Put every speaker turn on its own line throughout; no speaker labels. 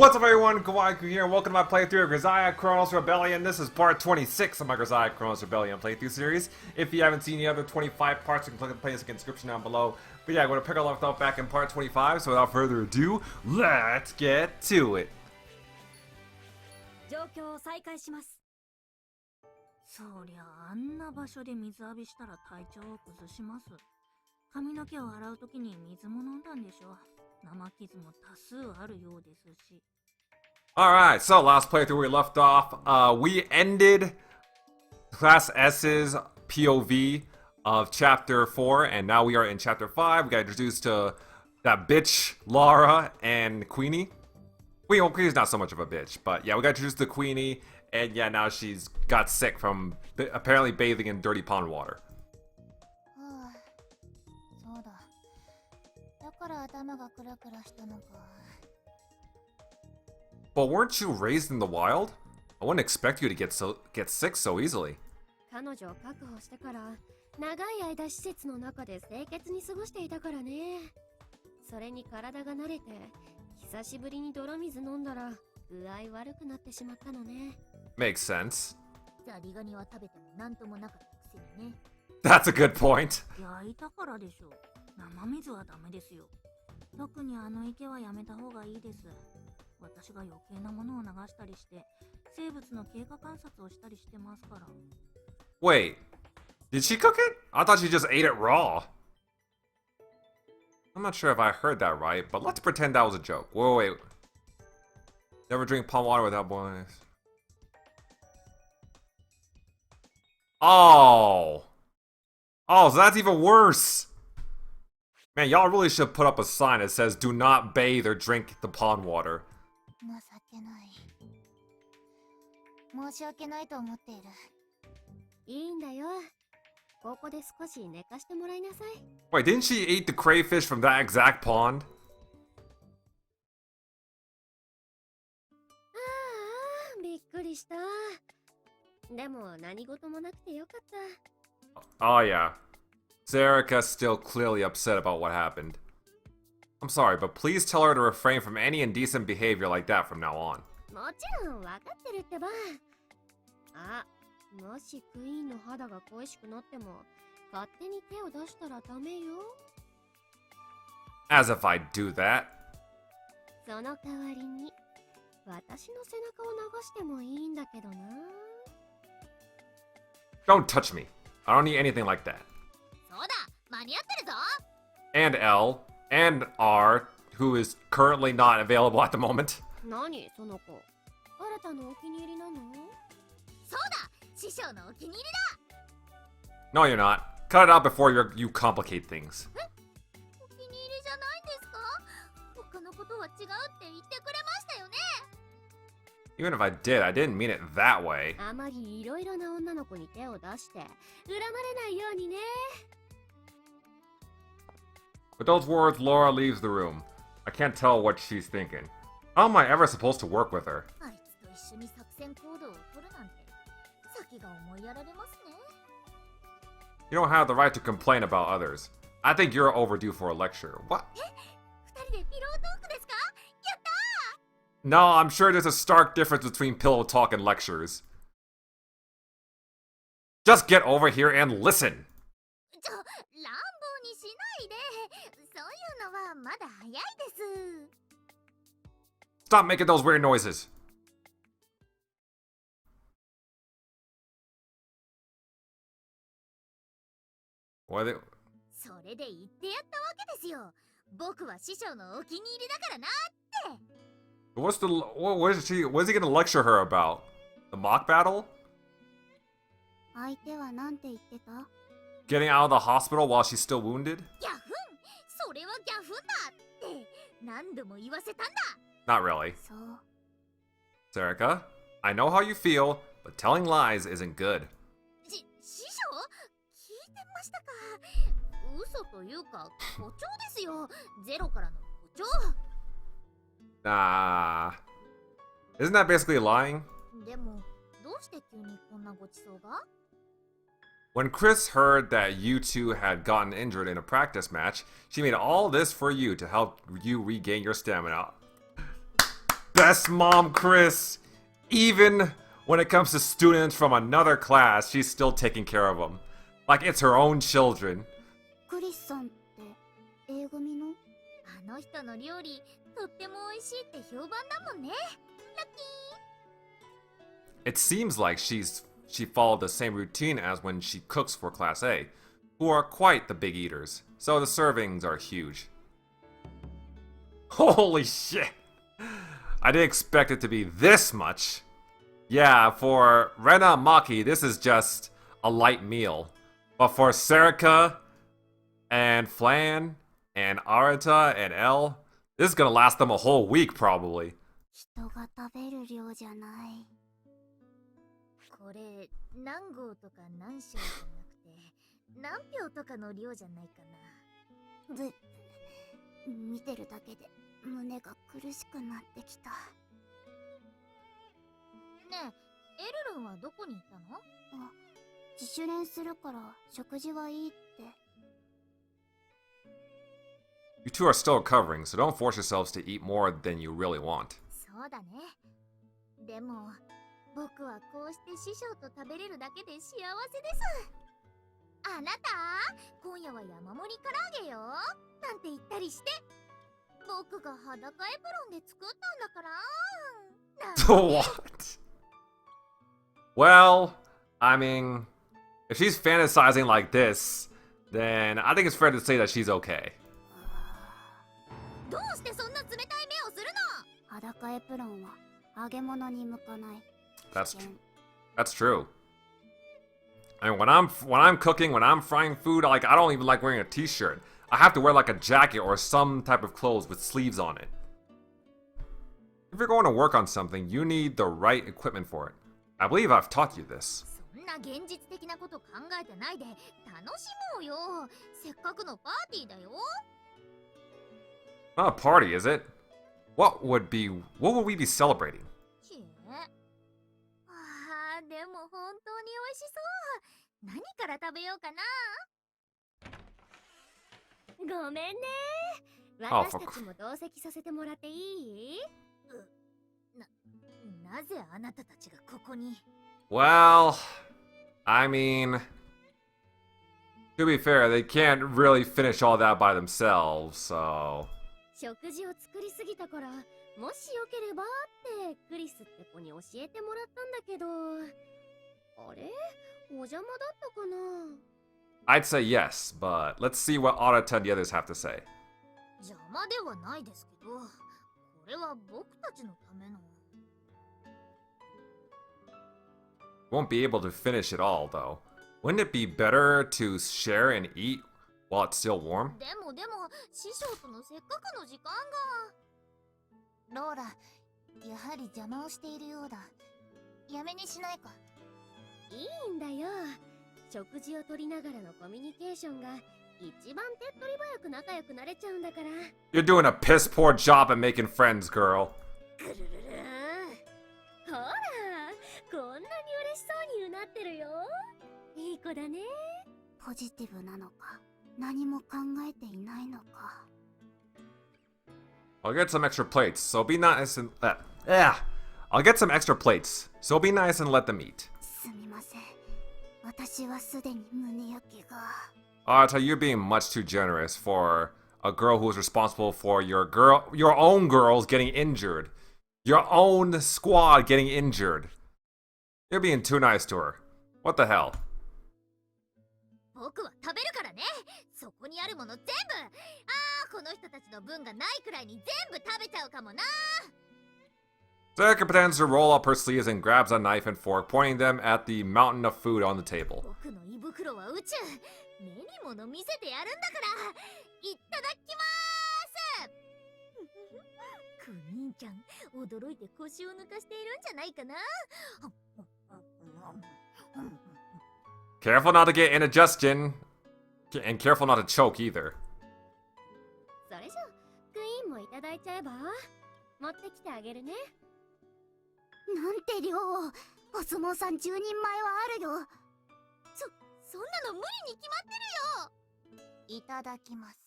What's up everyone, Kawaii here, and welcome to my playthrough of Grisaia Chronos Rebellion. This is part 26 of my Grisaia Chronos Rebellion playthrough series. If you haven't seen the other 25 parts, you can click the playlist in the description down below. But yeah, I'm going to pick our left off back in part 25, so without further ado, let's get to it.
状況を再開します。そりゃあんな場所で水浴びしたら体調を崩します。髪の毛を洗うときに水も飲んだんでしょう。生傷も多数あるようですし。
Alright, so last playthrough we left off, we ended Class S's POV of Chapter 4, and now we are in Chapter 5. We got introduced to that bitch, Lara, and Queenie. Well, Queenie's not so much of a bitch, but yeah, we got introduced to Queenie, and yeah, now she's got sick from apparently bathing in dirty pond water. But weren't you raised in the wild? I wouldn't expect you to get sick so easily.
彼女を確保してから長い間施設の中で清潔に過ごしていたからね。それに体が慣れて久しぶりに泥水飲んだら具合悪くなってしまったのね。
Makes sense.
ザリガニは食べてもなんともなかったくせにね。
That's a good point.
焼いたからでしょう。生水はダメですよ。特にあの池はやめた方がいいです。私が余計なものを流したりして生物の経過観察をしたりしてますから。
Wait, did she cook it? I thought she just ate it raw. I'm not sure if I heard that right, but let's pretend that was a joke. Wait. Never drink pond water without boiling it. Oh, so that's even worse. Man, y'all really should put up a sign that says do not bathe or drink the pond water.
申し訳ないと思っている。
いいんだよ。ここで少し寝かしてもらいなさい。
Wait, didn't she eat the crayfish from that exact pond?
ああ、びっくりした。でも何事もなくてよかった。
Oh yeah. Zerika's still clearly upset about what happened. I'm sorry, but please tell her to refrain from any indecent behavior like that from now on.
もちろん分かってるってば。あ、もしクイーンの肌が恋しくなっても勝手に手を出したらダメよ。
As if I'd do that.
その代わりに私の背中を流してもいいんだけどな。
Don't touch me. I don't need anything like that.
そうだ、間に合ってるぞ。
And L, and R, who is currently not available at the moment.
何その子。新たなお気に入りなの？そうだ、師匠のお気に入りだ。
No, you're not. Cut it out before you complicate things.
お気に入りじゃないんですか？他のことは違うって言ってくれましたよね。
Even if I did, I didn't mean it that way.
あまりいろいろな女の子に手を出して恨まれないようにね。
With those words, Laura leaves the room. I can't tell what she's thinking. How am I ever supposed to work with her?
あいつと一緒に作戦行動を取るなんて先が思いやられますね。
You don't have the right to complain about others. I think you're overdue for a lecture. What?
二人でピロートークですか？やった
No, I'm sure there's a stark difference between pillow talk and lectures. Just get over here and listen.
乱暴にしないで。そういうのはまだ早いです。
Stop making those weird noises. What are they?
それで言ってやったわけですよ。僕は師匠のお気に入りだからなって。
What is he gonna lecture her about? The mock battle?
相手はなんて言ってた？
Getting out of the hospital while she's still wounded?
ギャフン、それはギャフンだって何度も言わせたんだ。
Not really.
そう。
Zerika, I know how you feel, but telling lies isn't good.
師匠聞いてましたか？嘘というか誇張ですよ。ゼロからの誇張。
Nah. Isn't that basically lying?
でもどうして急にこんなごちそうが？
When Chris heard that you two had gotten injured in a practice match, she made all this for you to help you regain your stamina. Yes, Mom Chris! Even when it comes to students from another class, she's still taking care of them. Like it's her own children.
クリスさんって A 組の？
あの人の料理とっても美味しいって評判だもんね。ラッキー。
It seems like she followed the same routine as when she cooks for Class A, who are quite the big eaters, so the servings are huge. Holy shit! I didn't expect it to be this much. Yeah, for Rena and Maki, this is just a light meal. But for Serika and Flan and Arata and Elle, this is gonna last them a whole week probably.
人が食べる量じゃない。
これ何合とか何升じゃなくて何票とかの量じゃないかな。
見てるだけで胸が苦しくなってきた。
ねえ、エルルンはどこに行ったの？
あ、自主練するから食事はいいって。
You two are still recovering, so don't force yourselves to eat more than you really want.
そうだね。でも僕はこうして師匠と食べれるだけで幸せです。あなた、今夜は山盛り唐揚げよなんて言ったりして、僕が裸エプロンで作ったんだから。
What? Well, I mean, if she's fantasizing like this, then I think it's fair to say that she's okay.
どうしてそんな冷たい目をするの？
裸エプロンは揚げ物に向かない。
That's true. I mean, when I'm cooking, when I'm frying food, I don't even like wearing a t-shirt. I have to wear like a jacket or some type of clothes with sleeves on it. If you're going to work on something, you need the right equipment for it. I believe I've taught you this.
そんな現実的なこと考えてないで楽しもうよ。せっかくのパーティーだよ。
Not a party, is it? What would we be celebrating?
ああ、でも本当に美味しそう。何から食べようかな。
ごめんね。
あ
私たちも同席させてもらっていい？
なぜあなたたちがここに？
Well, I mean, to be fair, they can't really finish all that by themselves, so...
食事を作りすぎたから、もしよければってクリスって子に教えてもらったんだけど、あれ？お邪魔だったかな？
I'd say yes, but let's see what Arata and the others have to say.
邪魔ではないですけど、これは僕たちのための。
Won't be able to finish it all, though. Wouldn't it be better to share and eat while it's still warm?
でも師匠とのせっかくの時間が。ローラ、やはり邪魔をしているようだ。やめにしないか？
いいんだよ。食事をとりながらのコミュニケーションが一番手っ取り早く仲良くなれちゃうんだから。
You're doing a piss poor job at making friends, girl.
ぐるるるー。ほら、こんなに嬉しそうにうなってるよ。いい子だね。
ポジティブなのか、何も考えていないのか。
I'll get some extra plates, so be nice and... I'll get some extra plates, so be nice and let them eat.
すみません。私はすでに胸焼けが。
Arata, you're being much too generous for a girl who is responsible for your own girls getting injured. Your own squad getting injured. You're being too nice to her. What the hell?
僕は食べるからね。そこにあるもの全部。この人たちの分がないくらいに全部食べちゃうかもな。
Serika pretends to roll up her sleeves and grabs a knife and fork, pointing them at the mountain of food on the table.
僕の胃袋は宇宙。目に物見せてやるんだから。いただきまーす。クイーンちゃん、驚いて腰を抜かしているんじゃないかな。
Careful not to get indigestion, and careful not to choke either.
それじゃ、クイーンもいただいちゃえば？持ってきてあげるね。
なんて量を。お相撲さん10人前はあるよ。
そんなの無理に決まってるよ。いただきます。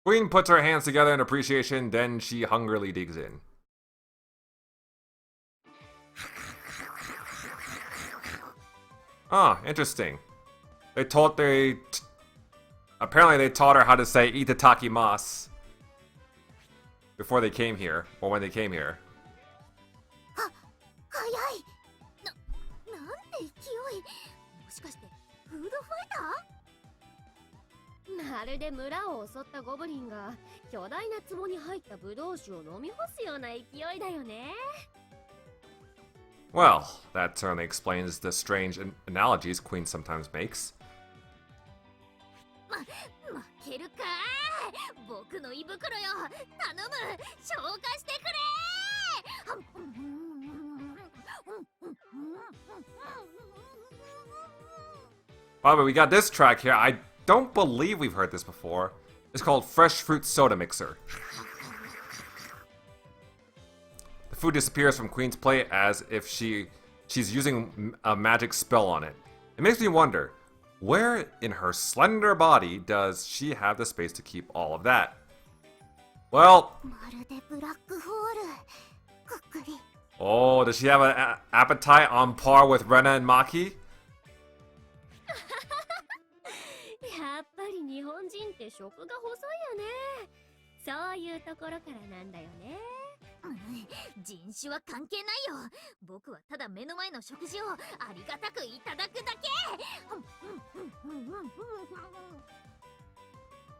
Queen puts her hands together in appreciation, then she hungrily digs in. Oh, interesting. Apparently they taught her how to say itadakimasu before they came here, or when they came here.
早いなんて勢い。もしかしてフードファイター？
まるで村を襲ったゴブリンが巨大な壺に入ったブドウ酒を飲み干すような勢いだよね。
Well, that certainly explains the strange analogies Queen sometimes makes.
負けるかー。僕の胃袋よ。頼む。消化してくれー。
By the way, we got this track here. I don't believe we've heard this before. It's called Fresh Fruit Soda Mixer. The food disappears from Queen's plate as if she's using a magic spell on it. It makes me wonder, where in her slender body does she have the space to keep all of that? Well,
まるでブラックホール。くっくり。
oh, does she have an appetite on par with Rena and Maki?
やっぱり日本人って食が細いよね。そういうところからなんだよね。
人種は関係ないよ。僕はただ目の前の食事をありがたくいただくだけ。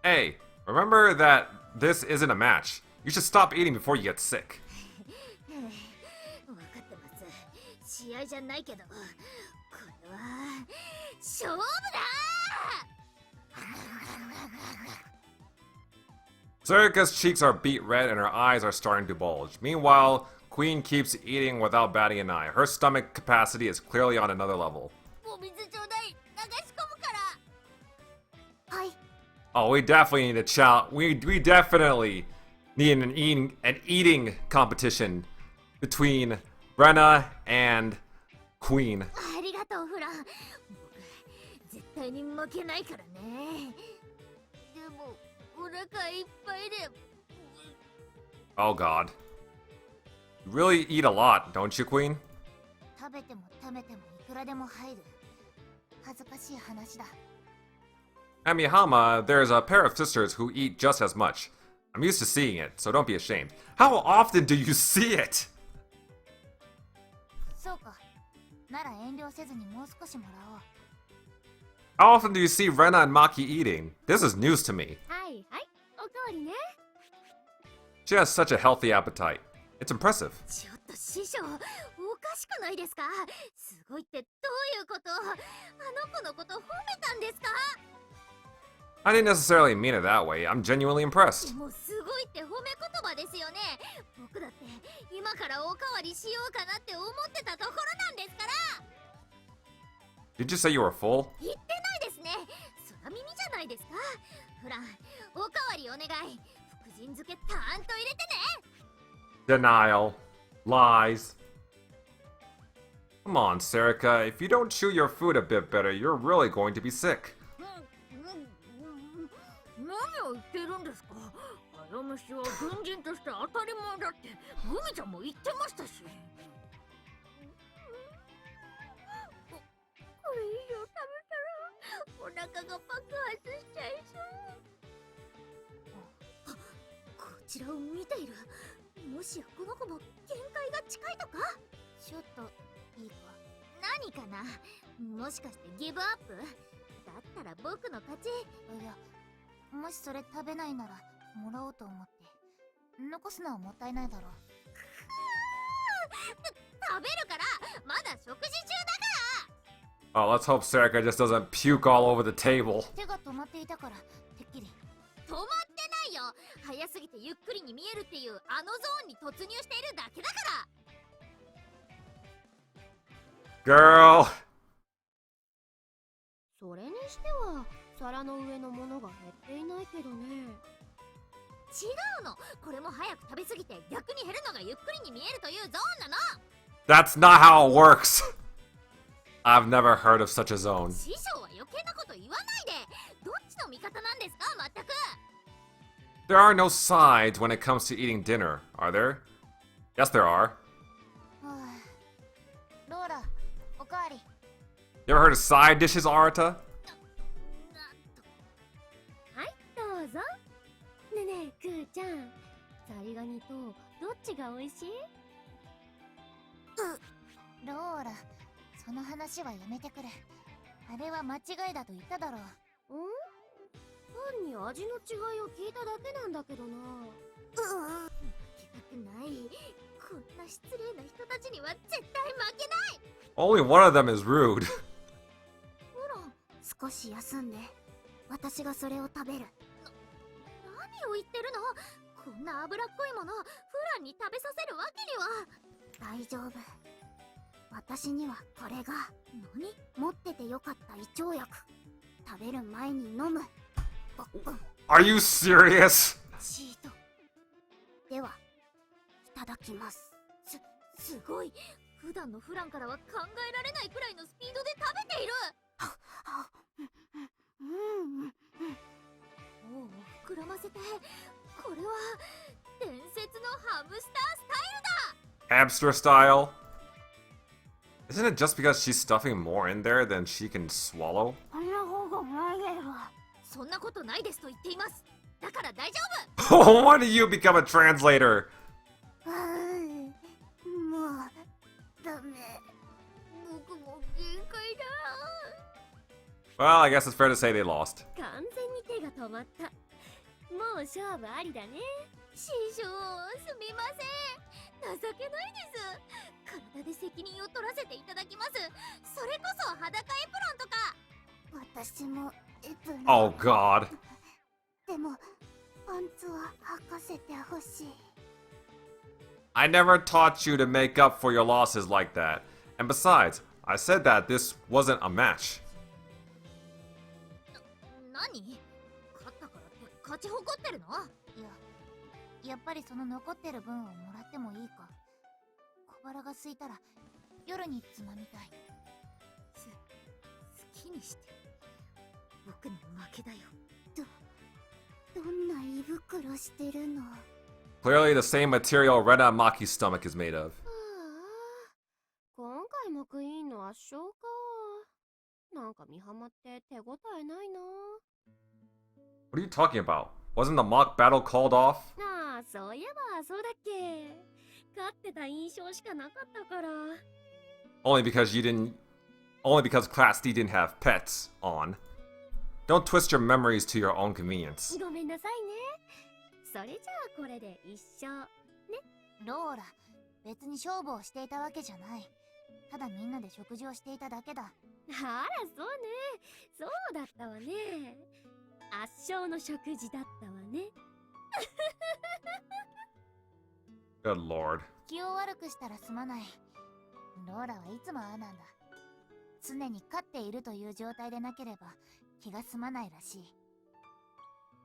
Hey, remember that this isn't a match. You should stop eating before you get sick.
分かってます。試合じゃないけど、これは勝負だ。
Zerika's cheeks are beet red and her eyes are starting to bulge. Meanwhile, Queen keeps eating without batting an eye. Her stomach capacity is clearly on another level.
お水ちょうだい。流し込むから。はい。
Oh, we definitely need a challenge. We definitely need an eating competition between Brenna and Queen.
ありがとうフラン。僕絶対に負けないからね。でもお腹いっぱいで。
Oh god. You really eat a lot, don't you, Queen?
食べても食べてもいくらでも入る。恥ずかしい話だ。
At Mihama, there's a pair of sisters who eat just as much. I'm used to seeing it, so don't be ashamed. How often do you see it?
そうか。なら遠慮せずにもう少しもらおう。
How often do you see Rena and Maki eating? This is news to me.
はいはい、おかわりね。
She has such a healthy appetite. It's impressive.
ちょっと師匠、おかしくないですか？すごいってどういうこと？あの子のこと褒めたんですか？
I didn't necessarily mean it that way. I'm genuinely
で
impressed.
もすごいって褒め言葉ですよね。僕だって今からおかわりしようかなって思ってたところなんですから。
Did you say you were full?
言ってないですね。空耳じゃないですか。フラン、おかわりお願い。福神漬けたーんと入れてね。
Denial. Lies. Come on, Serika. If you don't chew your food a bit better, you're really going to be sick.
何を言ってるんですか？早飯は軍人として当たり前だってグミちゃんも言ってましたし。これ以上食べたらお腹が爆発しちゃいそう。こちらを見ている。もしやこの子も限界が近いとか？ちょっといいか。何かな？もしかしてギブアップ？だったら僕の勝ち。いや、もしそれ食べないならもらおうと思って。残すのはもったいないだろう。食べるから、まだ食事中だから。
Oh, let's hope Serika just doesn't puke all over the table.
手が止まっていたからてっきり。止まってないよ。早すぎてゆっくりに見えるっていうあのゾーンに突入しているだけだから。
Girl.
それにしては皿の上のものが減っていないけどね。
違うの。これも早く食べすぎて逆に減るのがゆっくりに見えるというゾーンなの。
That's not how it works. I've never heard of such a zone.
師匠は余計なこと言わないで。どっちの味方なんですか、まったく。
There are no sides when it comes to eating dinner, are there? Yes, there are.
ローラ、おかわり。
You ever heard of side dishes, Arata?
はいどうぞ。ねえねえクーちゃん、ザリガニとどっちが美味しい？
ローラ、その話はやめてくれ。あれは間違いだと言っただろう。
単に味の違いを聞いただけなんだけどな。
負けたくない。こんな失礼な人たちには絶対負けない。
Only one of them is rude.
少し休んで私がそれを食べる。何を言ってるの。こんな脂っこいものフランに食べさせるわけには。大丈夫、私にはこれが。何？持っててよかった胃腸薬。食べる前に飲む。
Are you serious?
チート。では、いただきます。すごい。普段のフランからは考えられないくらいのスピードで食べている。頬を膨らませて、これは伝説のハムスタースタイルだ。
Hamster style? Isn't it just because she's stuffing more in there than she can swallow?
そんなことないですと言っています。だから大丈夫。
Why do you become a translator?
もうダメ。僕も限界だ。
Well, I guess it's fair to say they lost.
完全に手が止まった。もう勝負ありだね。
師匠、すみません。情けないです。体で責任を取らせていただきます。それこそ裸エプロンとか。私もエプロン。
Oh god.
でもパンツは履かせてほしい。
I never taught you to make up for your losses like that. And besides, I said that this wasn't a match.
何？勝ったからって勝ち誇ってるの？やっぱりその残ってる分をもらってもいいか。小腹が空いたら夜につまみたい。好きにして。僕の負けだよ。どんな胃袋してるの？
Clearly the same material Rena Maki's stomach is made of.
今回もクイーンの圧勝か。なんか見はまって手応えないな。
What are you talking about? Wasn't the mock battle called off?
ああ、そういえばそうだっけ。勝ってた印象しかなかったから。
Only because Class D didn't have pets on. Don't twist your memories to your own convenience.
ごめんなさいね。それじゃあこれで一勝ね。
ローラ、別に勝負をしていたわけじゃない。ただみんなで食事をしていただけだ。
あら、そうね。そうだったわね。圧勝の食事だったわね。
Good lord.
気を悪くしたらすまない。ローラはいつもああなんだ。常に勝っているという状態でなければ気が済まないらしい。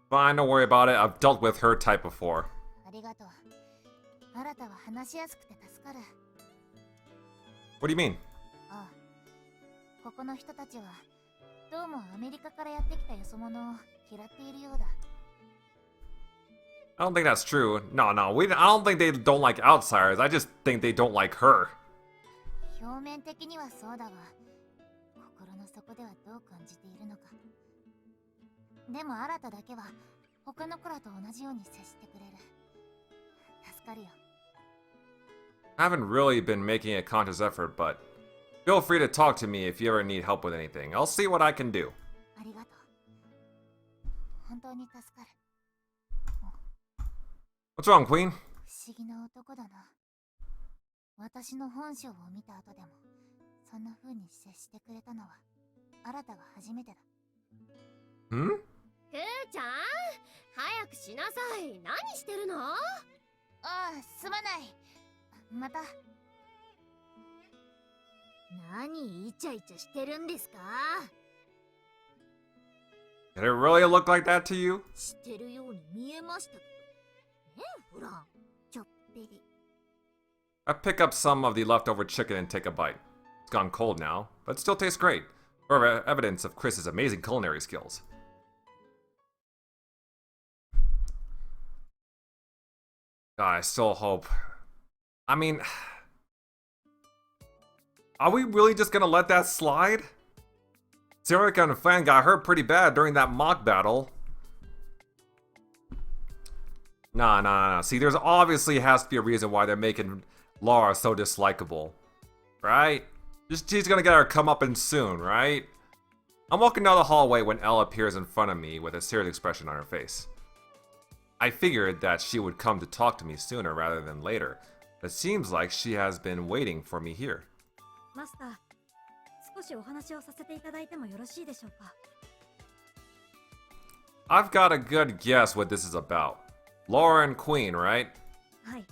Fine, don't worry about it. I've dealt with her type before.
ありがとう。あなたは話しやすくて助かる。
What do you mean?
ああ、ここの人たちはどうもアメリカからやってきたよそ者を嫌っているようだ。
I don't think that's true. No, I don't think they don't like outsiders. I just think they don't like her.
表面的にはそうだが、心の底ではどう感じているのか。でも新ただけは他の子らと同じように接してくれる。助かるよ。
I haven't really been making a conscious effort, but feel free to talk to me if you ever need help with anything. I'll see what I can do.
ありがとう。本当に助かる。
What's wrong, Queen?
不思議な男だな。私の本性を見た後でもそんな風に接してくれたのは新たが初めてだ。
Hmm?
くーちゃん、早くしなさい。何してるの？
ああ、すまない。また。何イチャイチャしてるんですか？
Did it really look like that to you?
してるように見えましたけど。ねえ、フラン。ちょっぴり。
I pick up some of the leftover chicken and take a bite. It's gone cold now, but it still tastes great. Further evidence of Chris's amazing culinary skills. God, I still hope. I mean, are we really just gonna let that slide? Serica and Fan got hurt pretty bad during that mock battle. Nah. See, there's obviously has to be a reason why they're making Laura so dislikable. Right? She's gonna get her comeuppance soon, right? I'm walking down the hallway when Elle appears in front of me with a serious expression on her face. I figured that she would come to talk to me sooner rather than later. It seems like she has been waiting for me here.
マスター、少しお話をさせていただいてもよろしいでしょうか。
I've got a good guess what this is about. Laura and Queen, right?
はい。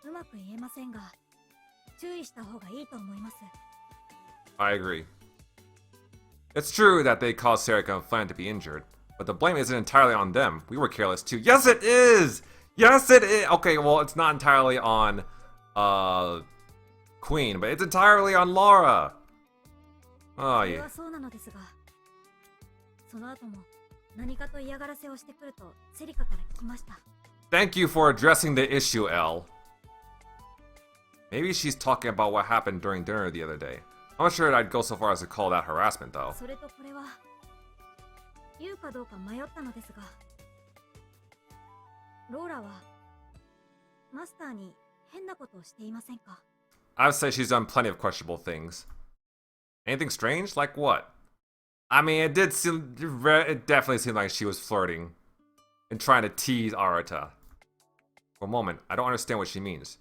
うまく言えませんが、注意した方がいいと思います。
I agree. It's true that they caused Serica and Flan to be injured, but the blame isn't entirely on them. We were careless too. Yes, it is! Yes, it is! Okay, well, it's not entirely on, Queen, but it's entirely on Laura! Oh,
それ
yeah.
はそうなのですが、その後も何かと嫌がらせをしてくるとセリカから聞きました。
Thank you for addressing the issue, Elle. Maybe she's talking about what happened during dinner the other day. I'm not sure I'd go so far as to call that harassment, though.
それとこれは言うかどうか迷ったのですが、ローラはマスターに変なことをしていませんか？
I would say she's done plenty of questionable things. Anything strange? Like what? I mean, it definitely seemed like she was flirting and trying to tease Arata. For a moment, I don't understand what she means.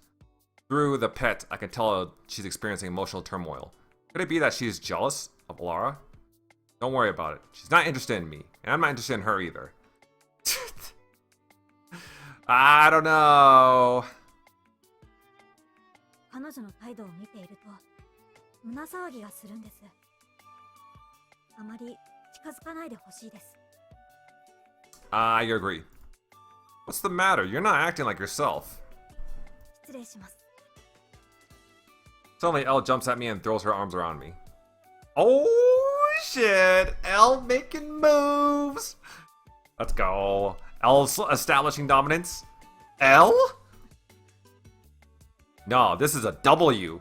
Through the pet, I can tell she's experiencing emotional turmoil. Could it be that she's jealous of Lara? Don't worry about it. She's not interested in me, and I'm not interested in her either. I don't know.
彼女の態度を見ていると胸騒ぎがするんです。あまり近づかないでほしいです。
I agree. What's the matter? You're not acting like yourself.
失礼します。
Suddenly, Elle jumps at me and throws her arms around me. Oh shit! Elle making moves! Let's go. Elle's establishing dominance. Elle? No, this is a W.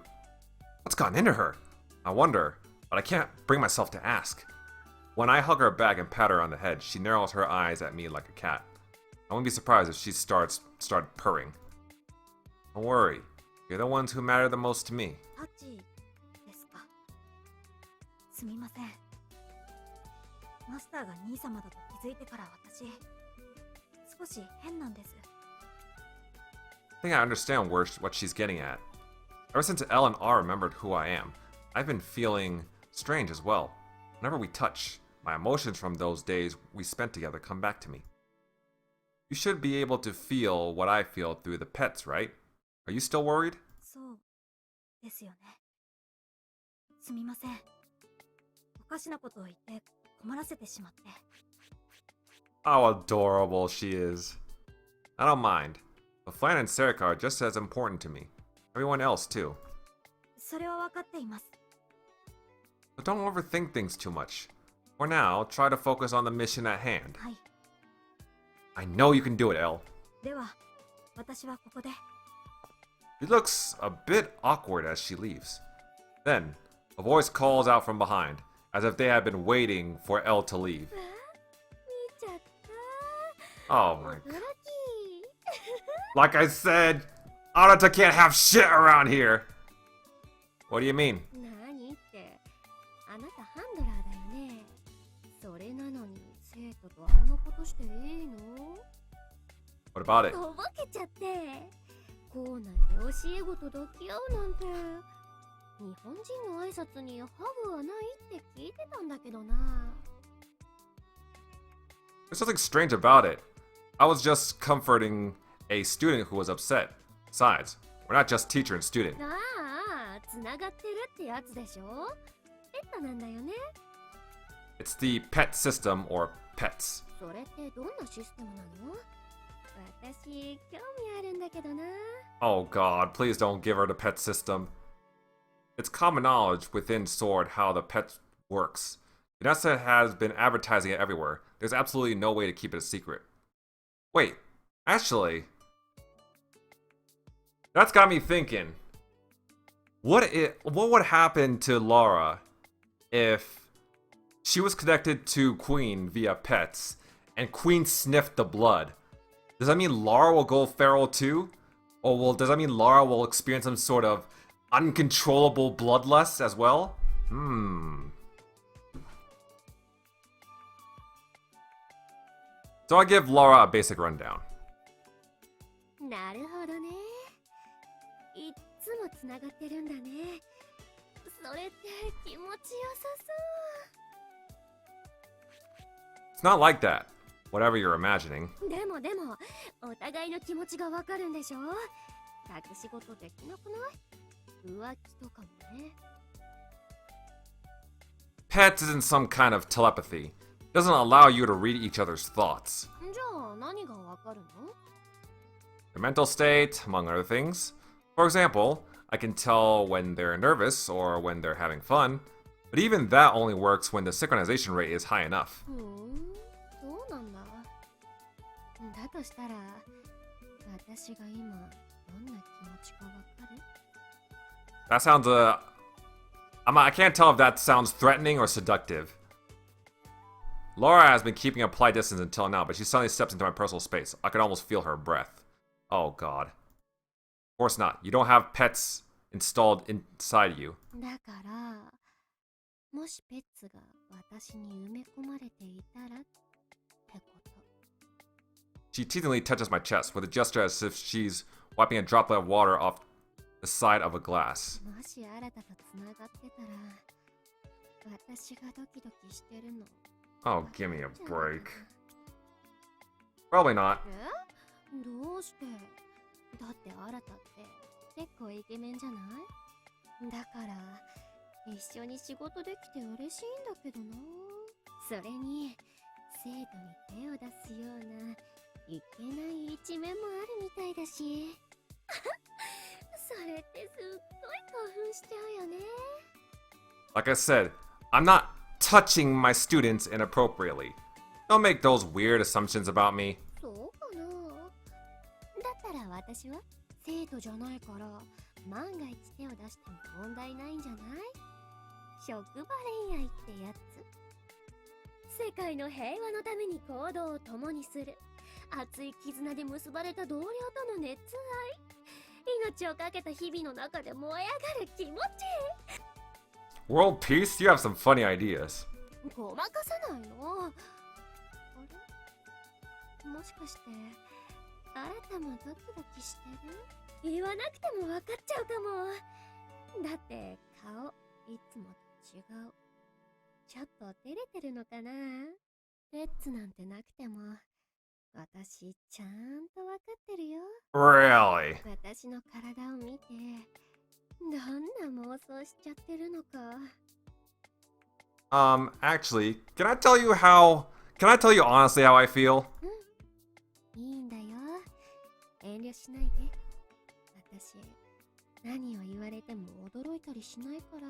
What's gotten into her? I wonder, but I can't bring myself to ask. When I hug her back and pat her on the head, she narrows her eyes at me like a cat. I wouldn't be surprised if she started purring. Don't worry, you're the ones who matter the most to me.
タッチですか。すみません。マスターが兄様だと気づいてから私、少し変なんです。
I think I understand what she's getting at. Ever since Elle and R remembered who I am, I've been feeling strange as well. Whenever we touch, my emotions from those days we spent together come back to me. You should be able to feel what I feel through the pets, right? Are you still worried?
そうですよね。すみません。おかしなことを言って困らせてしまって。
How adorable she is. I don't mind. But Flan and Serica are just as important to me. Everyone else, too.
それは分かっています。
But don't overthink things too much. For now, try to focus on the mission at hand.
はい。
I know you can do it, Elle.
では、私はここで。
She looks a bit awkward as she leaves. Then, a voice calls out from behind, as if they had been waiting for Elle to leave.
見ちゃった
Oh my
驚
god.
き
Like I said, Arata can't have shit around here! What do you mean?
何ってあなたハンドラーだよね。それなのに生徒とあんなことしていいの？
What about it?
とぼけちゃって校内で教え子と抱き合うなんて日本人の挨拶にハグはないって聞いてたんだけどな。
There's something strange about it. I was just comforting a student who was upset. Besides, we're not just teacher and student.
ああ、つながってるってやつでしょ。ペットなんだよね。
It's the pet system, or pets.
それってどんなシステムなの？私、興味あるんだけどな。
Oh god, please don't give her the pet system. It's common knowledge within Sword how the pet works. Vanessa has been advertising it everywhere. There's absolutely no way to keep it a secret. Wait, actually, that's got me thinking. What would happen to Laura if She was connected to Queen via pets, and Queen sniffed the blood. Does that mean Lara will go feral too? Or does that mean Lara will experience some sort of uncontrollable bloodlust as well? So I'll give Lara a basic rundown.
なるほどね。いっつもつながってるんだね。それって気持ちよさそう。
It's not like that. Whatever you're imagining.
でもお互いの気持ちがわかるんでしょ。隠し事できなくない？浮気とかもね。
Pets isn't some kind of telepathy. It doesn't allow you to read each other's thoughts.
じゃあ何がわかるの？
Their mental state, among other things. For example, I can tell when they're nervous or when they're having fun, but even that only works when the synchronization rate is high enough.
そうなんだ。だとしたら、私が今どんな気持ちかわかる？
That sounds, I can't tell if that sounds threatening or seductive. Laura has been keeping a polite distance until now, but she suddenly steps into my personal space. I can almost feel her breath. Oh god. Of course not. You don't have pets installed inside you.
だから、もしペッツが私に埋め込まれていたらってこと。
She teasingly touches my chest with a gesture as if she's wiping a droplet of water off the side of a glass.
もし新たとつながってたら、私がドキドキしてるの。
Oh, give me a break. Probably not.
どうして？だって新たって結構イケメンじゃない？だから一緒に仕事できて嬉しいんだけどな。それに生徒に手を出すようないけない一面もあるみたいだし。それってすっごい興奮しちゃうよね。
Like I said, I'm not touching my students inappropriately. Don't make those weird assumptions about me.
そうかな。だったら私は生徒じゃないから万が一手を出しても問題ないんじゃない？職場恋愛ってやつ。世界の平和のために行動を共にする熱い絆で結ばれた同僚との熱愛。命をかけた日々の中で燃え上がる気持ち。
World peace? You have some funny ideas.
ごまかさないの？あれ？もしかして新たもドキドキしてる？言わなくても分かっちゃうかも。だって顔いつもと違う。ちょっと照れてるのかな？ペッツなんてなくても私ちゃんと分かってるよ。
Really?
私の体を見てどんな妄想しちゃってるのか。
Actually, can I tell you honestly how I feel?
いいんだよ。遠慮しないで。私、何を言われても驚いたりしないから。だ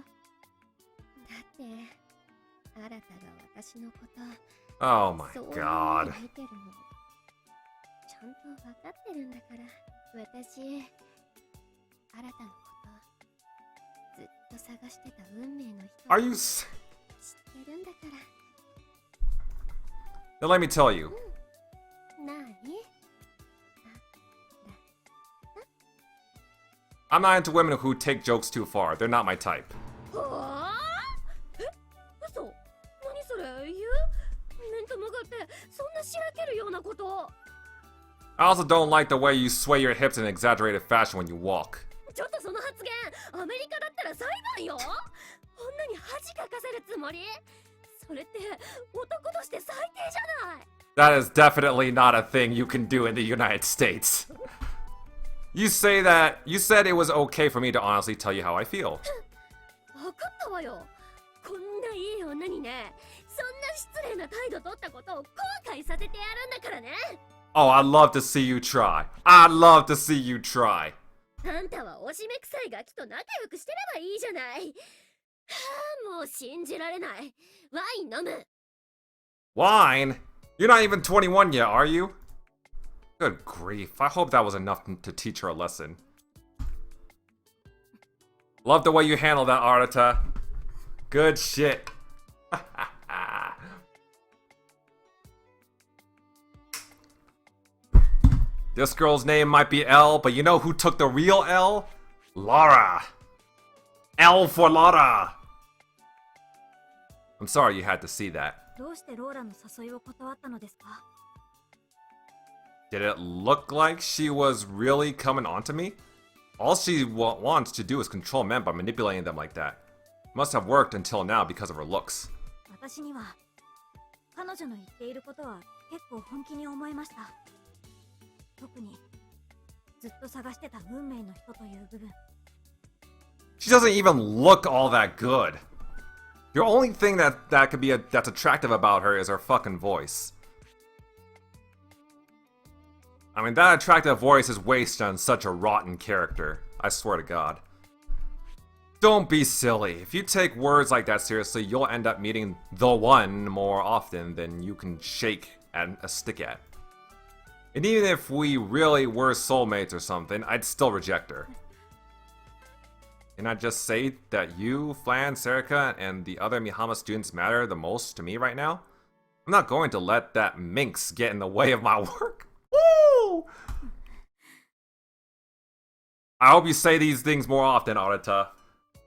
って、新たが私のこと、
Oh my
そういう
god.
風に見てるの。ちゃんと分かってるんだから。私、新たのこと、ずっと探してた運命の人
Are you
知ってるんだから。
Then let me tell you.
なに？
I'm not into women who take jokes too far. They're not my type.
はあ？え？嘘？何それ？言う？面と向かってそんなしらけるようなこと。
I also don't like the way you sway your hips in an exaggerated fashion when you walk.
ちょっとその発言、アメリカだったら裁判よ。女に恥かかせるつもり？それって男として最低じゃない。
That is definitely not a thing you can do in the United States. You said it was okay for me to honestly tell you how I feel.
分かったわよ。こんないい女にね、そんな失礼な態度取ったことを後悔させてやるんだからね。
Oh, I'd love to see you try. I'd love to see you try.
あんたはおしめ臭いガキと仲良くしてればいいじゃない。はあ、もう信じられない。ワイン飲む。
Wine? You're not even 21 yet, are you? Good grief. I hope that was enough to teach her a lesson. Love the way you handle that, Arata. Good shit. This girl's name might be L, but you know who took the real L? Laura. L for Laura. I'm sorry you had to see that.
どうしてローラの誘いを断ったのですか？
Did it look like she was really coming onto me? All she wants to do is control men by manipulating them like that. Must have worked until now because of her looks.
私には彼女の言っていることは結構本気に思いました。特にずっと探してた運命の人という部分。
She doesn't even look all that good. The only thing that could be that's attractive about her is her fucking voice. I mean, that attractive voice is wasted on such a rotten character. I swear to God. Don't be silly. If you take words like that seriously, you'll end up meeting the one more often than you can shake a stick at. And even if we really were soulmates or something, I'd still reject her. Can I just say that you, Flan, Serica, and the other Mihama students matter the most to me right now? I'm not going to let that minx get in the way of my work. Woo! I hope you say these things more often, Arata.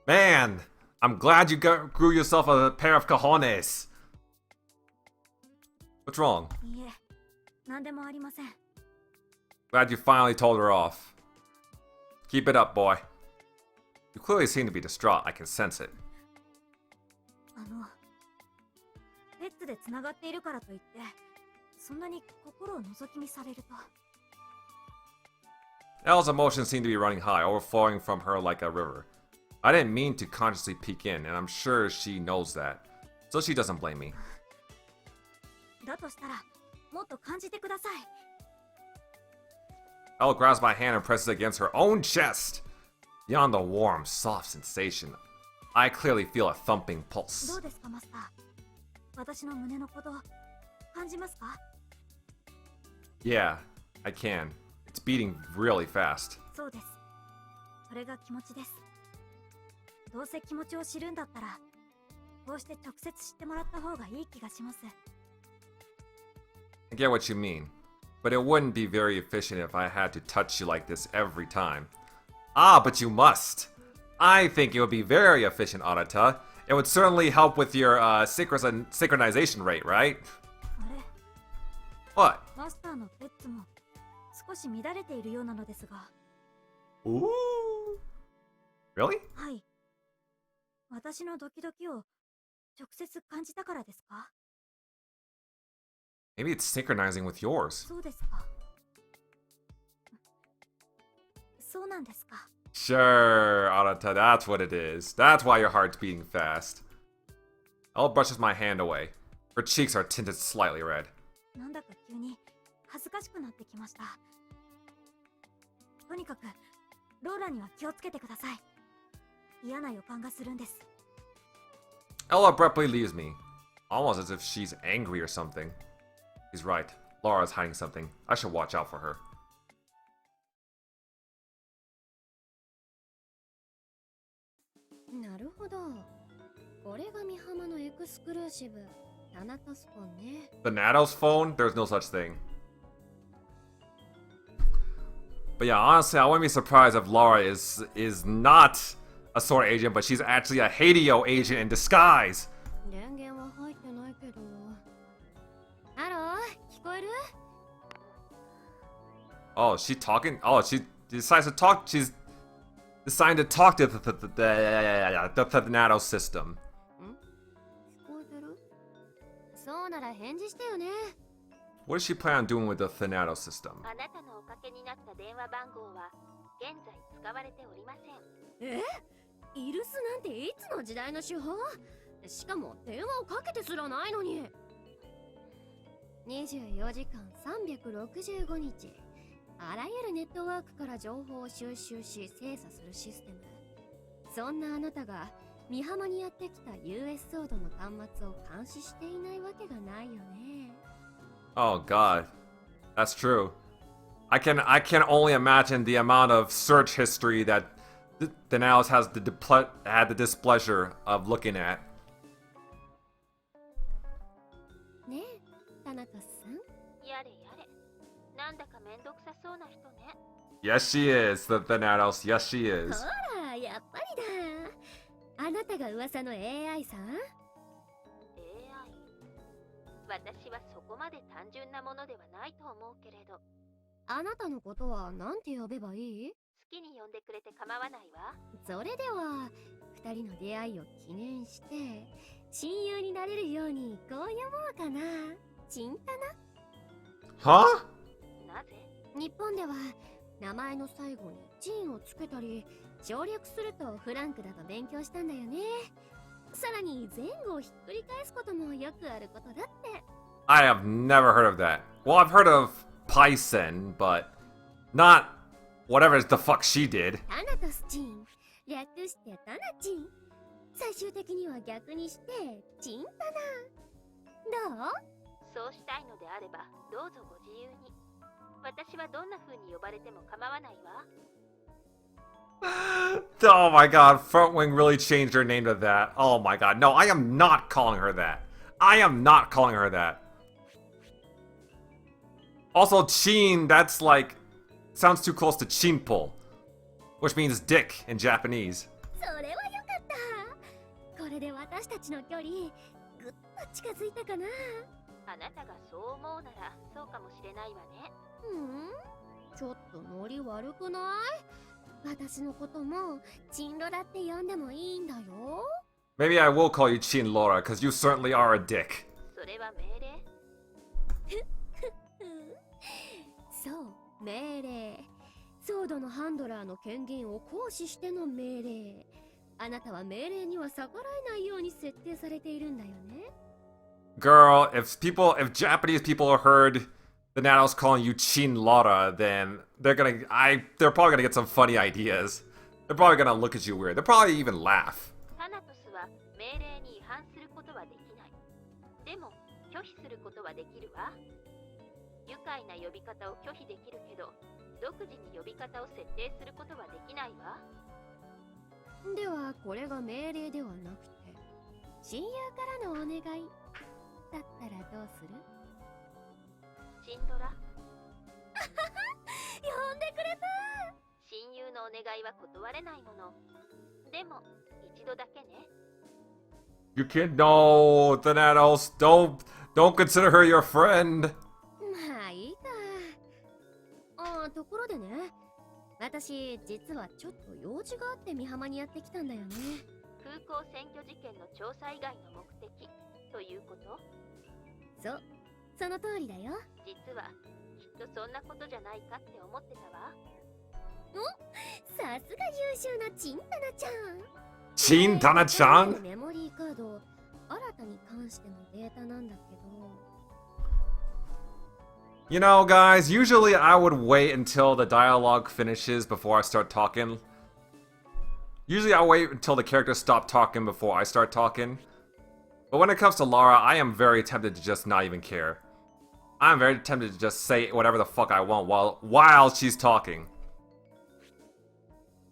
Man, I'm glad you grew yourself a pair of cojones. What's wrong?
いえ、何でもありません。
Glad you finally told her off. Keep it up, boy. You clearly seem to be distraught. I can sense it.
ペッツで繋がっているからといって、そんなに心を覗き見されると。
Elle's emotions seem to be running high, overflowing from her like a river. I didn't mean to consciously peek in, and I'm sure she knows that. So she doesn't blame me.
だとしたら、もっと感じてください。
Elle grabs my hand and presses it against her own chest. Beyond the warm, soft sensation, I clearly feel a thumping
ど
pulse.
うですか、マスター。私の胸のこと、感じますか？
Yeah, I can. It's beating really fast.
そうです。それが気持ちです。どうせ気持ちを知るんだったら、こうして直接知ってもらった方がいい気がします。
I get what you mean, but it wouldn't be very efficient if I had to touch you like this every time. Ah, but you must. I think it would be very efficient, Arata. It would certainly help with your synchronization rate, right?
あれ、
What?
マスターのペッツも少し乱れているようなのですが。
Ooh. Really?
はい。私のドキドキを直接感じたからですか？
Maybe it's synchronizing with yours.
そうですか。そうなんですか。
Sure, Arata, that's what it is. That's why your heart's beating fast. Elle brushes my hand away. Her cheeks are tinted slightly red.
なんだか急に恥ずかしくなってきました。とにかく、ローラには気をつけてください。嫌な予感がするんです。
Elle abruptly leaves me, almost as if she's angry or something. He's right. Laura's hiding something. I should watch out for her.
なるほど。これが美浜のエクスクルーシブ、タナトスポンね。
The Natos phone? There's no such thing. But yeah, honestly, I wouldn't be surprised if Laura is not a sword agent, but she's actually a Hades agent in disguise.
電源は入ってないけど。ハロー、聞こえる？
Oh, she talking? Oh, she decides to talk. She's deciding to talk to the Natos system.
聞こえてる？そうなら返事してよね。
What does she plan on doing with the Thanatos system?
あなたのおかけになった電話番号は現在使われておりません。
え？イルスなんていつの時代の手法？しかも電話をかけてすらないのに。24時間365日、あらゆるネットワークから情報を収集し精査するシステム。そんなあなたが美浜にやってきた US ソードの端末を監視していないわけがないよね。
Oh God, that's true. I can only imagine the amount of search history that Thanatos has had the displeasure of looking at.
ねえ、タナトスさん。
やれやれ、なんだかめんどくさそうな人ね。
Yes, she is. The Thanatos. Yes, she
ほ
is.
ら、やっぱりだ。あなたが噂の AI さん？
AI。 私はそこまで単純なものではないと思うけれど、
あなたのことは何て呼べばいい？
好きに呼んでくれて構わないわ。
それでは、二人の出会いを記念して、親友になれるようにこう呼ぼうかな。チンタナ。
Huh?
なぜ？
日本では名前の最後にチンをつけたり省略するとフランクだと勉強したんだよね。さらに前後をひっくり返すこともよくあることだって。
I have never heard of that. Well, I've heard of Python, but not whatever the fuck she did.
タナトスチン、略してタナチン。最終的には逆にしてチンタナ。どう？
そうしたいのであればどうぞご自由に。私はどんな風に呼ばれても構わないわ。
Oh my god, Frontwing really changed her name to that. Oh my god, no, I am not calling her that. I am not calling her that. Also, Chin, that's like, sounds too close to Chinpo, which means dick in Japanese.
それはよかった。これで私たちの距離ぐっと近づいたかな。
あなたがそう思うならそうかもしれないわね。
ちょっとノリ悪くない？私のこともチンロラって呼んでもいいんだよ。
Maybe I will call you Chin Laura, because you certainly are a dick.
それは命令？
そう、命令。ソードのハンドラーの権限を行使しての命令。あなたは命令には逆らえないように設定されているんだよね。
Girl, if Japanese people heard the Nanos calling you Chin Laura, then they're probably gonna get some funny ideas. They're probably gonna look at you weird. They'll probably even laugh.
タナトスは命令に違反することはできない。でも拒否することはできるわ。愉快な呼び方を拒否できるけど、独自に呼び方を設定することはできないわ。
ではこれが命令ではなくて親友からのお願いだったらどうする？
チンドラ、
呼んでくれた。
親友のお願いは断れないもの。でも一度だけね。
You can't. No, Thanatos, don't consider her your friend.
まあいいか。ああ、ところでね、私実はちょっと用事があって美浜にやってきたんだよね。
空港占拠事件の調査以外の目的ということ？
そう、その通りだよ。
実はきっとそんなことじゃないかって思ってたわ。
さすが優秀なチンタナちゃん。
Chin Tana-chan?
メモリーカード、新たに関してのデータなんだけど。
You know, guys, usually I would wait until the dialogue finishes before I start talking. Usually I wait until the characters stop talking before I start talking. But when it comes to Lara, I am very tempted to just not even care. I'm very tempted to just say whatever the fuck I want while she's talking.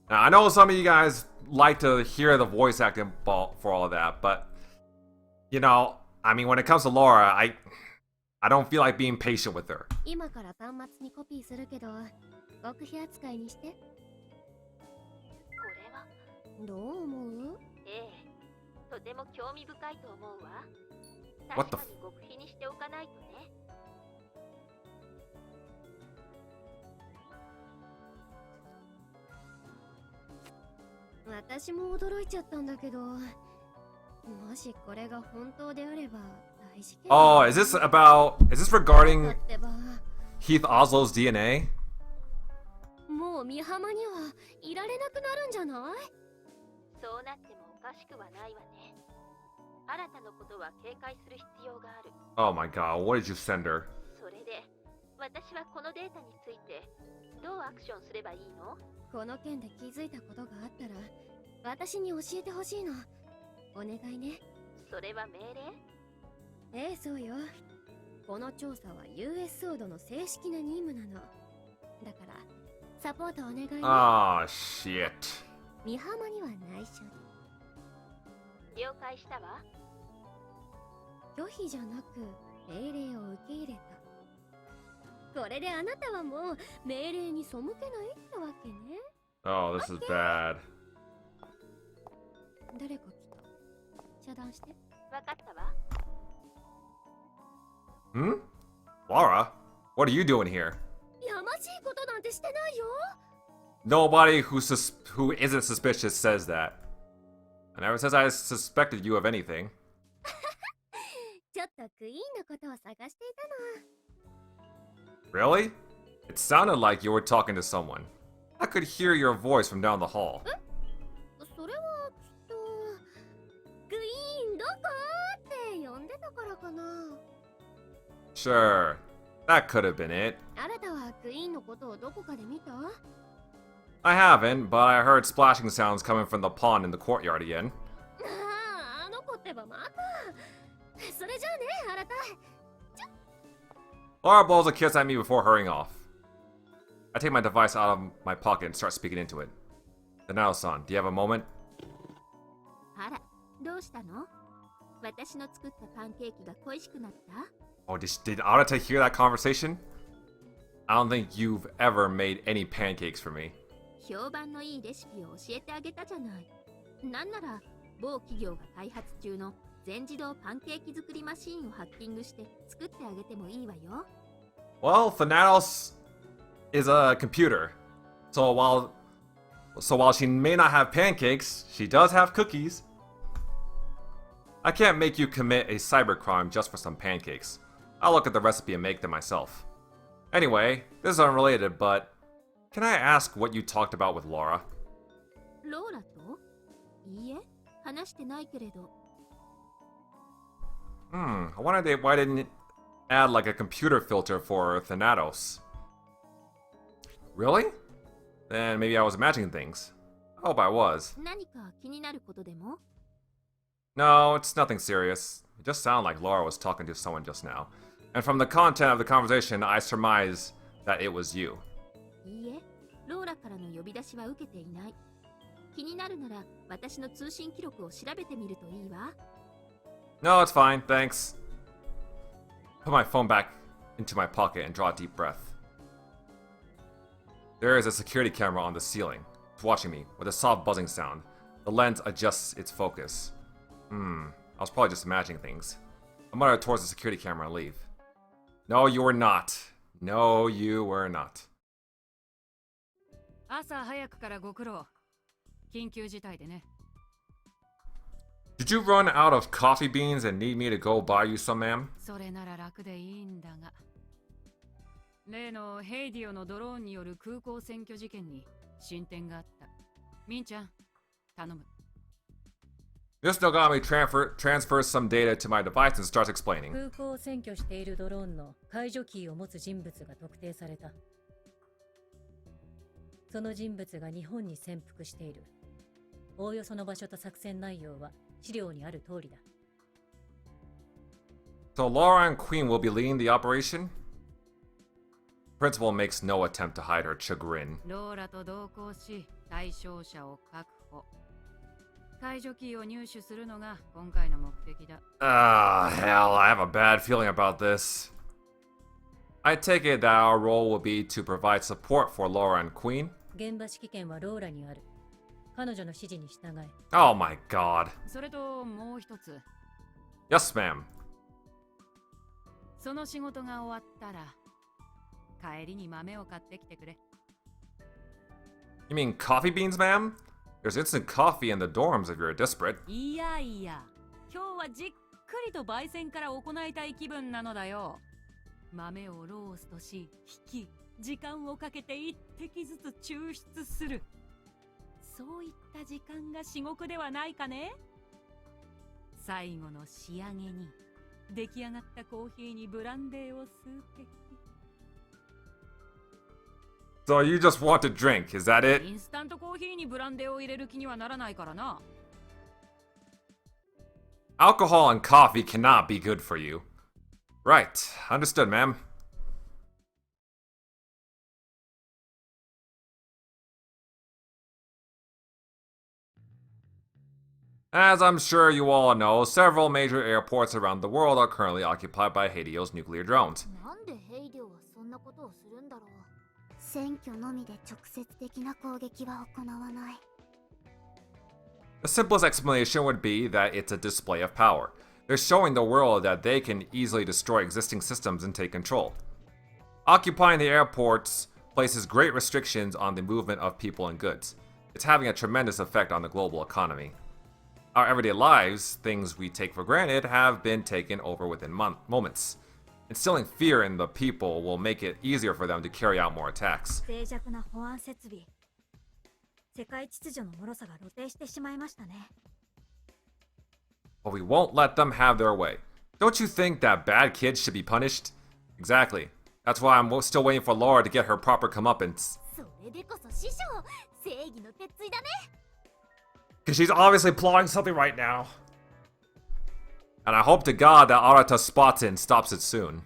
Now, I know some of you guys like to hear the voice acting for all of that, but you know, I mean, when it comes to Laura, I don't feel like being patient with her.
今から端末にコピーするけど、極秘扱いにして。
これは？
どう思う？
ええ、とても興味深いと思うわ。
What
確
the
かに極秘にしておかないとね。
私も驚いちゃったんだけど、もしこれが本当であれば大事件。
Oh, is this
だ
regarding
ってば、
Heath Oslow's DNA?
もう美浜にはいられなくなるんじゃない？
そうなってもおかしくはないわね。新たなことは警戒する必要がある。
Oh my god, what did you send her?
それで、私はこのデータについてどうアクションすればいいの？
この件で気づいたことがあったら私に教えてほしいの。お願いね。
それは命令？
ええ、そうよ。この調査は US ソードの正式な任務なの。だからサポートお願いね。
Oh shit.
美浜には内緒で。
了解したわ。
拒否じゃなく命令を受け入れた。これであなたはもう命令に背けないってわけね。
Oh, this is bad.
誰か来た。遮断して。
わかったわ。
Hmm? Laura? What are you doing here?
やましいことなんてしてないよ。
Nobody who isn't suspicious says that. I never says I suspected you of anything.
ちょっとクイーンのことを探していたの。
Really? It sounded like you were talking to someone. I could hear your voice from down the hall.
それはきっとクイーンどこって呼んでたからかな。
Sure, that could have been it.
あなたはクイーンのことをどこかで見た？
I haven't, but I heard splashing sounds coming from the pond in the courtyard again.
あの子ってばまた。それじゃあね、あなた。
Laura blows a kiss at me before hurrying off. I take my device out of my pocket and start speaking into it. Danao-san, do you have a moment?
あら、どうしたの？私の作ったパンケーキが恋しくなった？
Oh, did Arata hear that conversation? I don't think you've ever made any pancakes for me.
評判のいいレシピを教えてあげたじゃない。なんなら、某企業が開発中の全自動パンケーキ作りマシーンをハッキングして作ってあげてもいいわよ。
Well, Thanatos is a computer. So while she may not have pancakes, she does have cookies. I can't make you commit a cybercrime just for some pancakes. I'll look at the recipe and make them myself. Anyway, this is unrelated, but can I ask what you talked about with Laura?
ローラと？いいえ、話してないけれど。
I wonder why didn't it add like a computer filter for Thanatos? Really? Then maybe I was imagining things. I hope I was.
何か気になることでも？
No, it's nothing serious. It just sounded like Laura was talking to someone just now. And from the content of the conversation, I surmise that it was you.
いいえ、ローラからの呼び出しは受けていない。気になるなら私の通信記録を調べてみるといいわ。
No, it's fine, thanks. Put my phone back into my pocket and draw a deep breath. There is a security camera on the ceiling. It's watching me with a soft buzzing sound. The lens adjusts its focus. I was probably just imagining things. I muttered towards the security camera and leave. No, you were not. No, you were not.
朝早くからご苦労。緊急事態でね。
Did you run out of coffee beans and need me to go buy you some, ma'am?
それなら楽でいいんだが。例のヘイディオのドローンによる空港占拠事件に進展があった。ミンちゃん、頼む。
This Nogami transfers some data to my device and starts explaining.
空港を占拠しているドローンの解除キーを持つ人物が特定された。その人物が日本に潜伏している。おおよその場所と作戦内容は資料にある通りだ。
So Laura and Queen will be leading the operation? Principal makes no attempt to hide her chagrin.
ローラと同行し、対象者を確保。解除キーを入手するのが今回の目的だ。
Ah, hell, I have a bad feeling about this. I take it that our role will be to provide support for Laura and Queen.
現場指揮権はローラにある。彼女の指示に従え。
Oh my god.
それともう一つ。
Yes, ma'am.
その仕事が終わったら、帰りに豆を買ってきてくれ。
You mean coffee beans, ma'am? There's instant coffee in the dorms if you're desperate.
いやいや、今日はじっくりと焙煎から行いたい気分なのだよ。豆をローストし、引き、時間をかけて一滴ずつ抽出する。そういった時間が至極ではないかね。最後の仕上げに、出来上がったコーヒーにブランデーを数滴。
So you just want to drink, is that it?
インスタントコーヒーにブランデーを入れる気にはならないからな。
Alcohol and coffee cannot be good for you. Right, understood, ma'am. As I'm sure you all know, several major airports around the world are currently occupied by Hades nuclear drones.
なんでヘイディオはそんなことをするんだろう。
選挙のみで直接的な攻撃は行わない。
The simplest explanation would be that it's a display of power. They're showing the world that they can easily destroy existing systems and take control. Occupying the airports places great restrictions on the movement of people and goods. It's having a tremendous effect on the global economy. Our everyday lives, things we take for granted, have been taken over within moments. Instilling fear in the people will make it easier for them to carry out more attacks.
脆弱な保安設備。世界秩序の脆さが露呈してしまいましたね。
But we won't let them have their way. Don't you think that bad kids should be punished? Exactly. That's why I'm still waiting for Laura to get her proper comeuppance.
それでこそ師匠、正義の鉄槌だね。
Because she's obviously plotting something right now. And I hope to God that Arata spots it and stops it soon.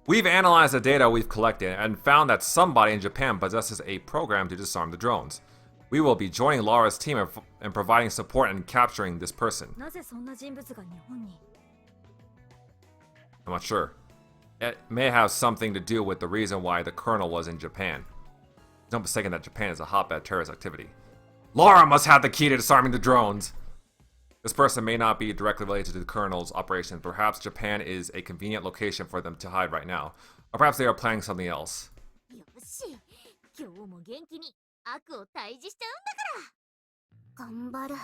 We've analyzed the data we've collected and found that somebody in Japan possesses a program to disarm the drones. We will be joining Laura's team and providing support in capturing this person.
なぜそんな人物が日本に？
I'm not sure. It may have something to do with the reason why the colonel was in Japan. Don't mistake that Japan is a hotbed of terrorist activity. Laura must have the key to disarming the drones! This person may not be directly related to the colonel's operation. Perhaps Japan is a convenient location for them to hide right now. Or perhaps they are planning something else.
よし、今日も元気に悪を退治しちゃうんだから。頑張る。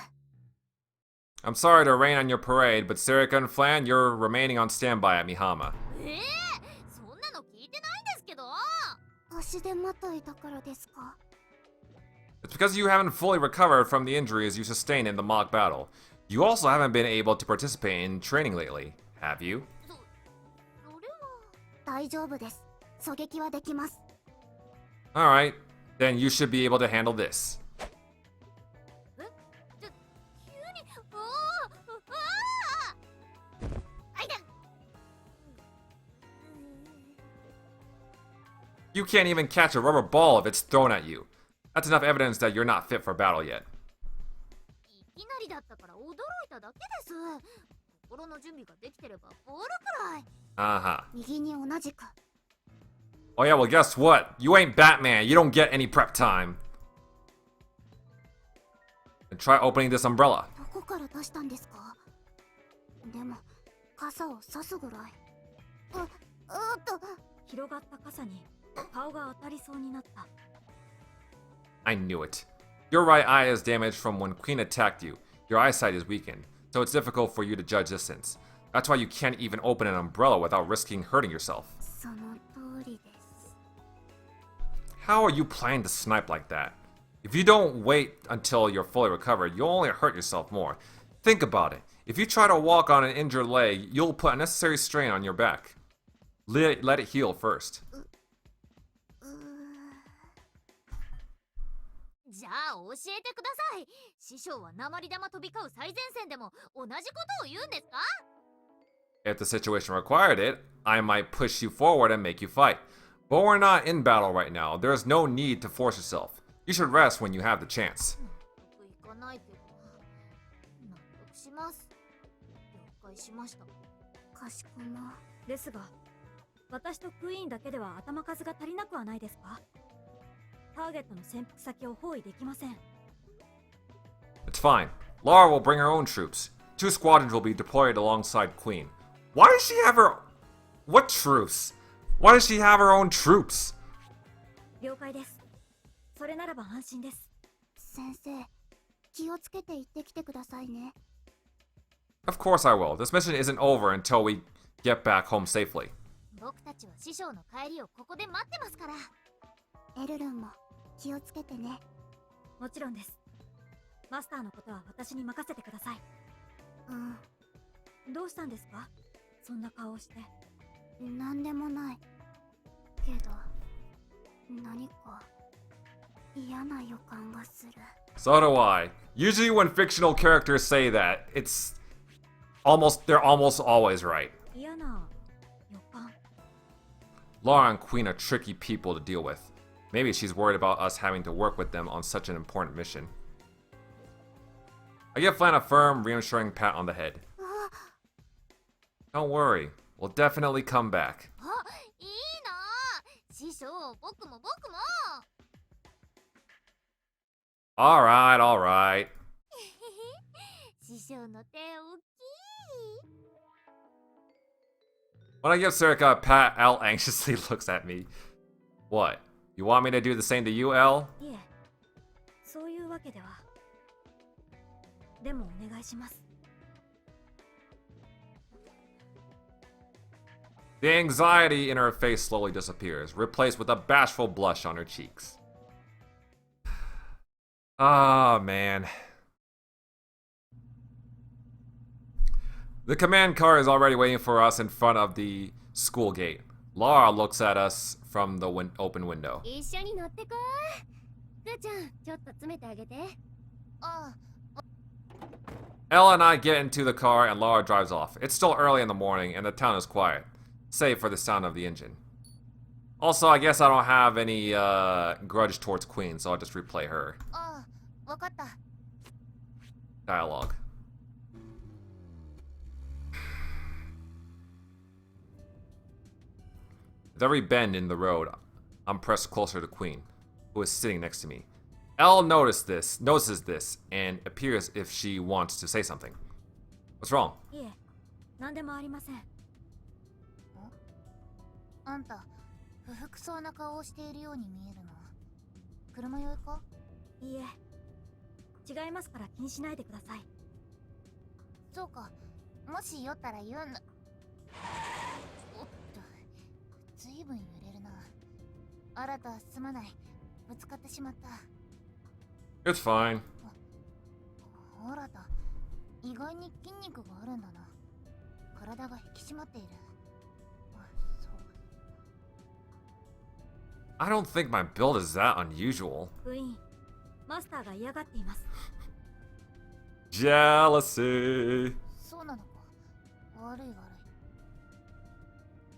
I'm sorry to rain on your parade, but Serika and Flan, you're remaining on standby at Mihama.
そんなの聞いてないんですけど。
足手まといだからですか？
It's because you haven't fully recovered from the injuries you sustained in the mock battle. You also haven't been able to participate in training lately, have you?
それは。
大丈夫です。狙撃はできます。
Alright, then you should be able to handle this.
急に。あいだ。
You can't even catch a rubber ball if it's thrown at you. That's enough evidence that you're not fit for battle yet.
いきなりだったから驚いただけです。心の準備ができてればボールくらい。
Uh-huh.
右に同じく。
Oh yeah, well guess what? You ain't Batman. You don't get any prep time. And try opening this umbrella.
どこから出したんですか？でも傘を差すぐらい。広がった傘に顔が当たりそうになった。
I knew it. Your right eye is damaged from when Queen attacked you. Your eyesight is weakened, so it's difficult for you to judge distance. That's why you can't even open an umbrella without risking hurting yourself.
その通りです。
How are you planning to snipe like that? If you don't wait until you're fully recovered, you'll only hurt yourself more. Think about it. If you try to walk on an injured leg, you'll put unnecessary strain on your back. Let it heal first.
じゃあ教えてください。師匠は鉛玉飛び交う最前線でも同じことを言うんですか？
If the situation required it, I might push you forward and make you fight. But we're not in battle right now. There's no need to force yourself. You should rest when you have the chance.
納得いかないけど。納得します。了解しました。
かしこま。
ですが、私とクイーンだけでは頭数が足りなくはないですか？ターゲットの潜伏先を包囲できません。
It's fine. Laura will bring her own troops. 2 squadrons will be deployed alongside Queen. Why does she have her... What troops? Why does she have her own troops?
了解です。それならば安心です。
先生、気をつけて行ってきてくださいね。
Of course I will. This mission isn't over until we get back home safely.
僕たちは師匠の帰りをここで待ってますから。
エルルンも気をつけてね。
もちろんです。マスターのことは私に任せてください。どうしたんですか？そんな顔をして。
なんでもない。けど、何か嫌な予感がする。
So do I. Usually when fictional characters say that, they're almost always right.
嫌な予感。
Laura and Queen are tricky people to deal with. Maybe she's worried about us having to work with them on such an important mission. I give Flan a firm, reassuring pat on the head. Don't worry, we'll definitely come back.
あ、いいよ。僕も。
Alright, alright.
師匠の手大きい。
When I give Circa a pat, L anxiously looks at me. What? You want me to do the same to you, L?
いえ、そういうわけでは。でもお願いします。
The anxiety in her face slowly disappears, replaced with a bashful blush on her cheeks. Ah, man. The command car is already waiting for us in front of the school gate. Laura looks at us from the open window.
一緒に乗ってこい。ふーちゃん、ちょっと詰めてあげて。
あ、
Ella and I get into the car and Laura drives off. It's still early in the morning and the town is quiet, save for the sound of the engine. Also, I guess I don't have any grudge towards Queen, so I'll just replay her
あ、わかった。
dialogue. With every bend in the road, I'm pressed closer to Queen, who is sitting next to me. Elle notices this, and appears if she wants to say something. What's wrong?
いえ、何でもありません。
あんた、不服そうな顔をしているように見えるな。車酔いか？
いいえ、違いますから気にしないでください。
そうか。もし酔ったら言うんだ。おっと、ずいぶん揺れるな。新た、すまない。ぶつかってしまった。
It's fine.
新た、意外に筋肉があるんだな。体が引き締まっている。あ、そう。
I don't think my build is that unusual.
クイーン、マスターが嫌がっています。
Jealousy.
そうなのか。悪い悪い。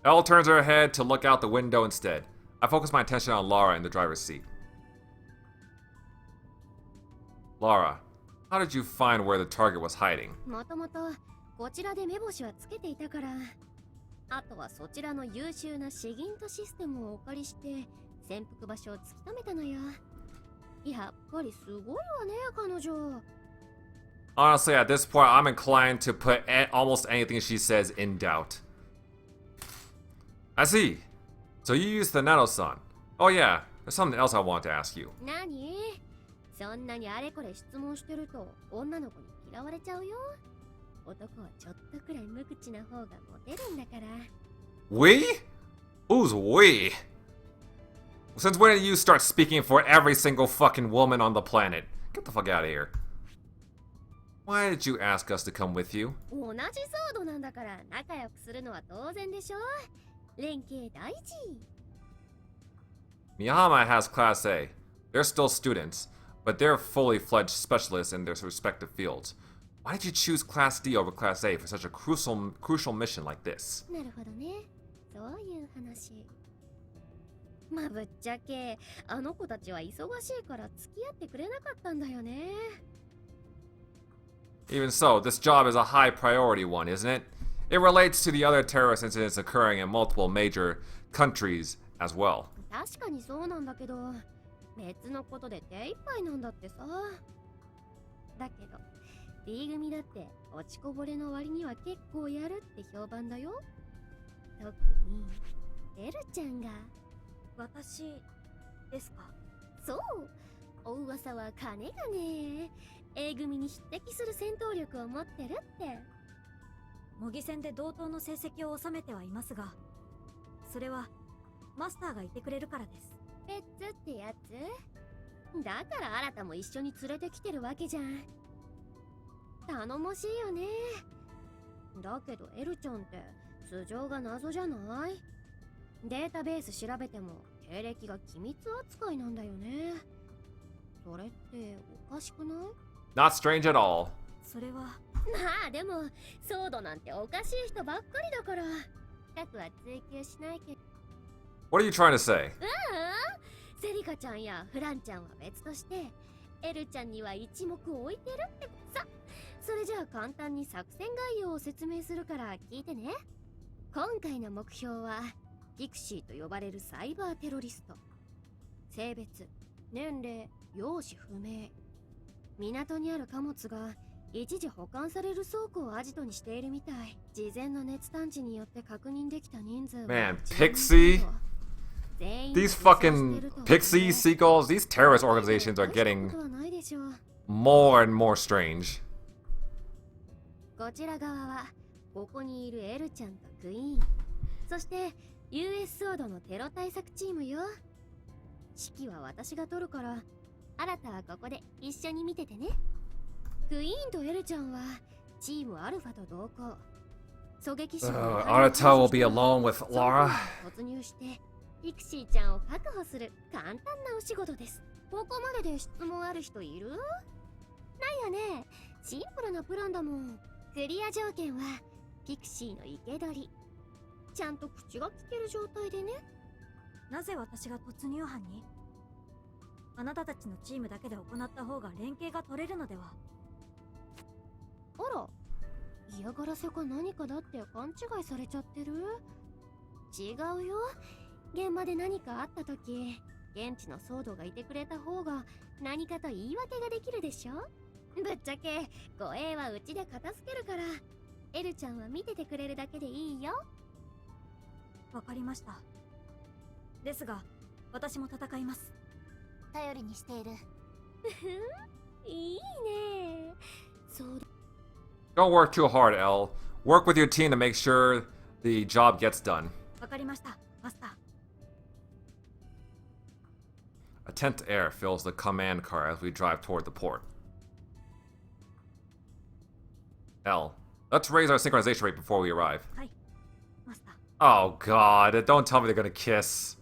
Elle turns her head to look out the window instead. I focus my attention on Laura in the driver's seat. Laura, how did you find where the target was hiding?
もともとこちらで目星はつけていたから、あとはそちらの優秀なシギントシステムをお借りして潜伏場所を突き止めたのよ。やっぱりすごいわね、彼女。
Honestly, at this point, I'm inclined to put almost anything she says in doubt. I see. So you used the Nano-san. Oh yeah, there's something else I want to ask you.
何？そんなにあれこれ質問してると女の子に嫌われちゃうよ。男はちょっとくらい無口な方がモテるんだから。
We? Who's we? Since when did you start speaking for every single fucking woman on the planet? Get the fuck out of here. Why did you ask us to come with you?
同じソードなんだから仲良くするのは当然でしょ。連携大事。
Miyahama has Class A. They're still students, but they're fully fledged specialists in their respective fields. Why did you choose Class D over Class A for such a crucial mission like this?
なるほどね。そういう話。まあぶっちゃけあの子たちは忙しいから付き合ってくれなかったんだよね。
Even so, this job is a high priority one, isn't it? It relates to the other terrorist incidents occurring in multiple major countries as well.
確かにそうなんだけど、別のことで手一杯なんだってさ。だけど D 組だって落ちこぼれの割には結構やるって評判だよ。特にエルちゃんが。
私ですか？
そう、お噂は金がね、A 組に匹敵する戦闘力を持ってるって。
模擬戦で同等の成績を収めてはいますが、それはマスターがいてくれるからです。
別ってやつ？だからあなたも一緒に連れてきてるわけじゃん。頼もしいよね。だけどエルちゃんって素性が謎じゃない？データベース調べても経歴が機密扱いなんだよね。それっておかしくない？
Not strange at all.
それは。
まあでもソードなんておかしい人ばっかりだから、深くは追求しないけど。
What are you trying to say?
セリカちゃんやフランちゃんは別として、エルちゃんには一目置いてるってさ。それじゃあ簡単に作戦概要を説明するから聞いてね。今回の目標はピクシーと呼ばれるサイバーテロリスト。性別、年齢、容姿不明。港にある貨物が一時保管される倉庫をアジトにしているみたい。事前の熱探知によって確認できた人数は
Man,
10
Pixie?
全員
These
偽装してい
fucking
るとはね。
Pixie seagulls, these terrorist organizations are
大したこ
getting
とはないでしょう。
more and more strange.
こちら側はここにいるエルちゃんとクイーン、そして US ソードのテロ対策チームよ。指揮は私が取るから、あなたはここで一緒に見ててね。クイーンとエルちゃんはチームアルファと同行。狙撃手を
Arata will be alone with Laura.
突入してピクシーちゃんを確保する簡単なお仕事です。ここまでで質問ある人いる？ないよね。シンプルなプランだもん。クリア条件はピクシーの生け捕り、ちゃんと口が聞ける状態でね。
なぜ私が突入犯に？あなたたちのチームだけで行った方が連携が取れるのでは？
あら、嫌がらせか何かだって勘違いされちゃってる？違うよ。現場で何かあった時、現地のソードがいてくれた方が何かと言い訳ができるでしょ。ぶっちゃけ護衛はうちで片付けるから、エルちゃんは見ててくれるだけでいいよ。
わかりました。ですが私も戦います。
頼りにしている。
いいね。そう。
Don't work too hard, Elle. Work with your team to make sure the job gets done.
わかりました、マスター。
A tenth air fills the command car as we drive toward the port. Elle, let's raise our synchronization rate before we arrive.
はい、マスター。
Oh god, don't tell me they're gonna kiss.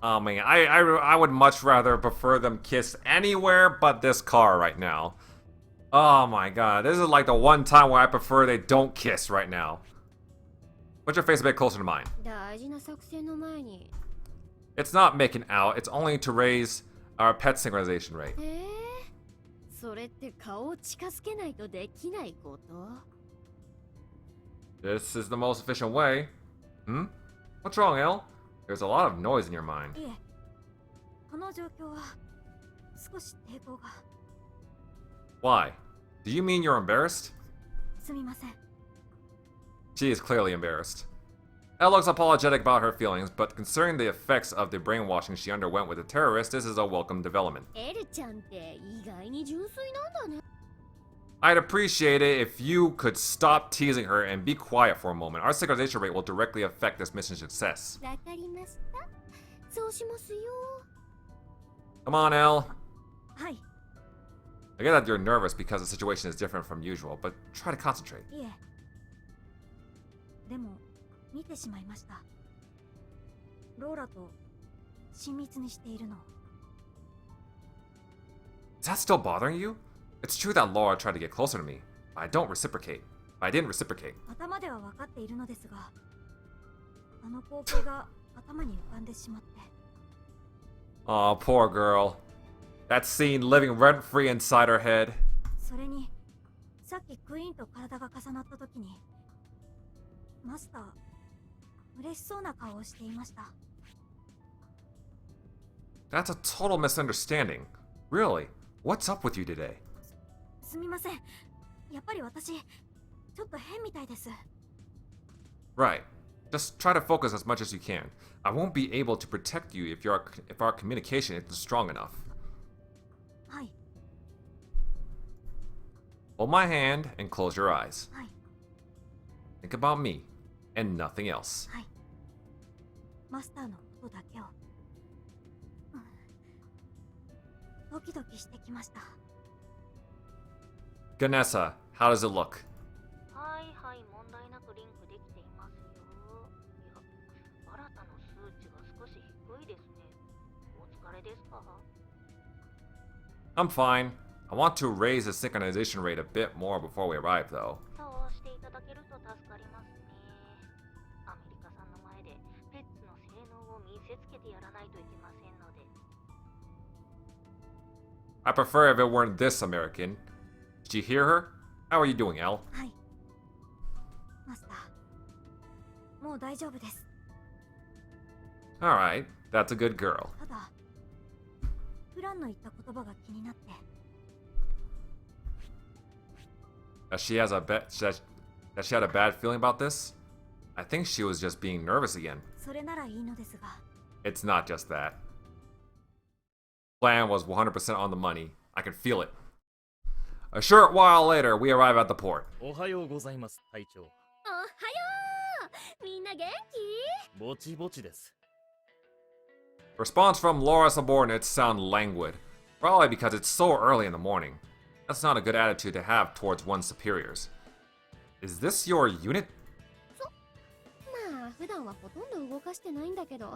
Oh man, I would much rather prefer them kiss anywhere but this car right now. Oh my god, this is like the one time where I prefer they don't kiss right now. Put your face a bit closer to mine.
大事な作戦の前に。
It's not making out, it's only to raise our pet synchronization rate.
それって顔を近づけないとできないこと？
This is the most efficient way. Hmm? What's wrong, Elle? There's a lot of noise in your mind.
いえ、この状況は少し抵抗が。
Why? Do you mean you're embarrassed?
すみません。
She is clearly embarrassed. Elle looks apologetic about her feelings, but considering the effects of the brainwashing she underwent with the terrorist, this is a welcome development.
エルちゃんって意外に純粋なんだね。
I'd appreciate it if you could stop teasing her and be quiet for a moment. Our synchronization rate will directly affect this mission's success.
わかりました。そうしますよ。
Come on, Elle.
はい、
I get that you're nervous because the situation is different from usual, but try to concentrate.
いえ。でも見てしまいました。ローラと親密にしているの。
Is that still bothering you? It's true that Laura tried to get closer to me, but I didn't reciprocate.
頭では分かっているのですが、あの光景が頭に浮かんでしまって。
Aw, poor girl. That scene living rent-free inside her head.
それにさっきクイーンと体が重なった時にマスター嬉しそうな顔をしていました。
That's a total misunderstanding. Really? What's up with you today?
すみません。やっぱり私ちょっと変みたいです。
Right. Just try to focus as much as you can. I won't be able to protect you if our communication isn't strong enough.
はい、
Hold my hand and close your eyes.
はい、
Think about me and nothing else.
はい。マスターのことだけを。ドキドキしてきました。
Ganessa, how does it look?
はいはい、問題なくリンクできていますよ。いや、新たの数値が少し低いですね。お疲れですか？
I'm fine. I want to raise the synchronization rate a bit more before we arrive, though.
そうしていただけると助かりますね。アメリカさんの前でペッツの性能を見せつけてやらないといけませんので。
I prefer if it weren't this American. Did you hear her? How are you doing, Elle?
はい。マスター、もう大丈夫です。
Alright, that's a good girl.
ただフランの言った言葉が気になって。
That she has a that she had a bad feeling about this? I think she was just being nervous again.
それならいいのですが。
It's not just that. Plan was 100% on the money. I can feel it. A short while later, we arrive at the port.
おはようございます、隊長。
おはよう。みんな元気？
ぼちぼちです。
Response from Laura's subordinates sound languid, probably because it's so early in the morning. That's not a good attitude to have towards one's superiors. Is this your unit?
まあ普段はほとんど動かしてないんだけど、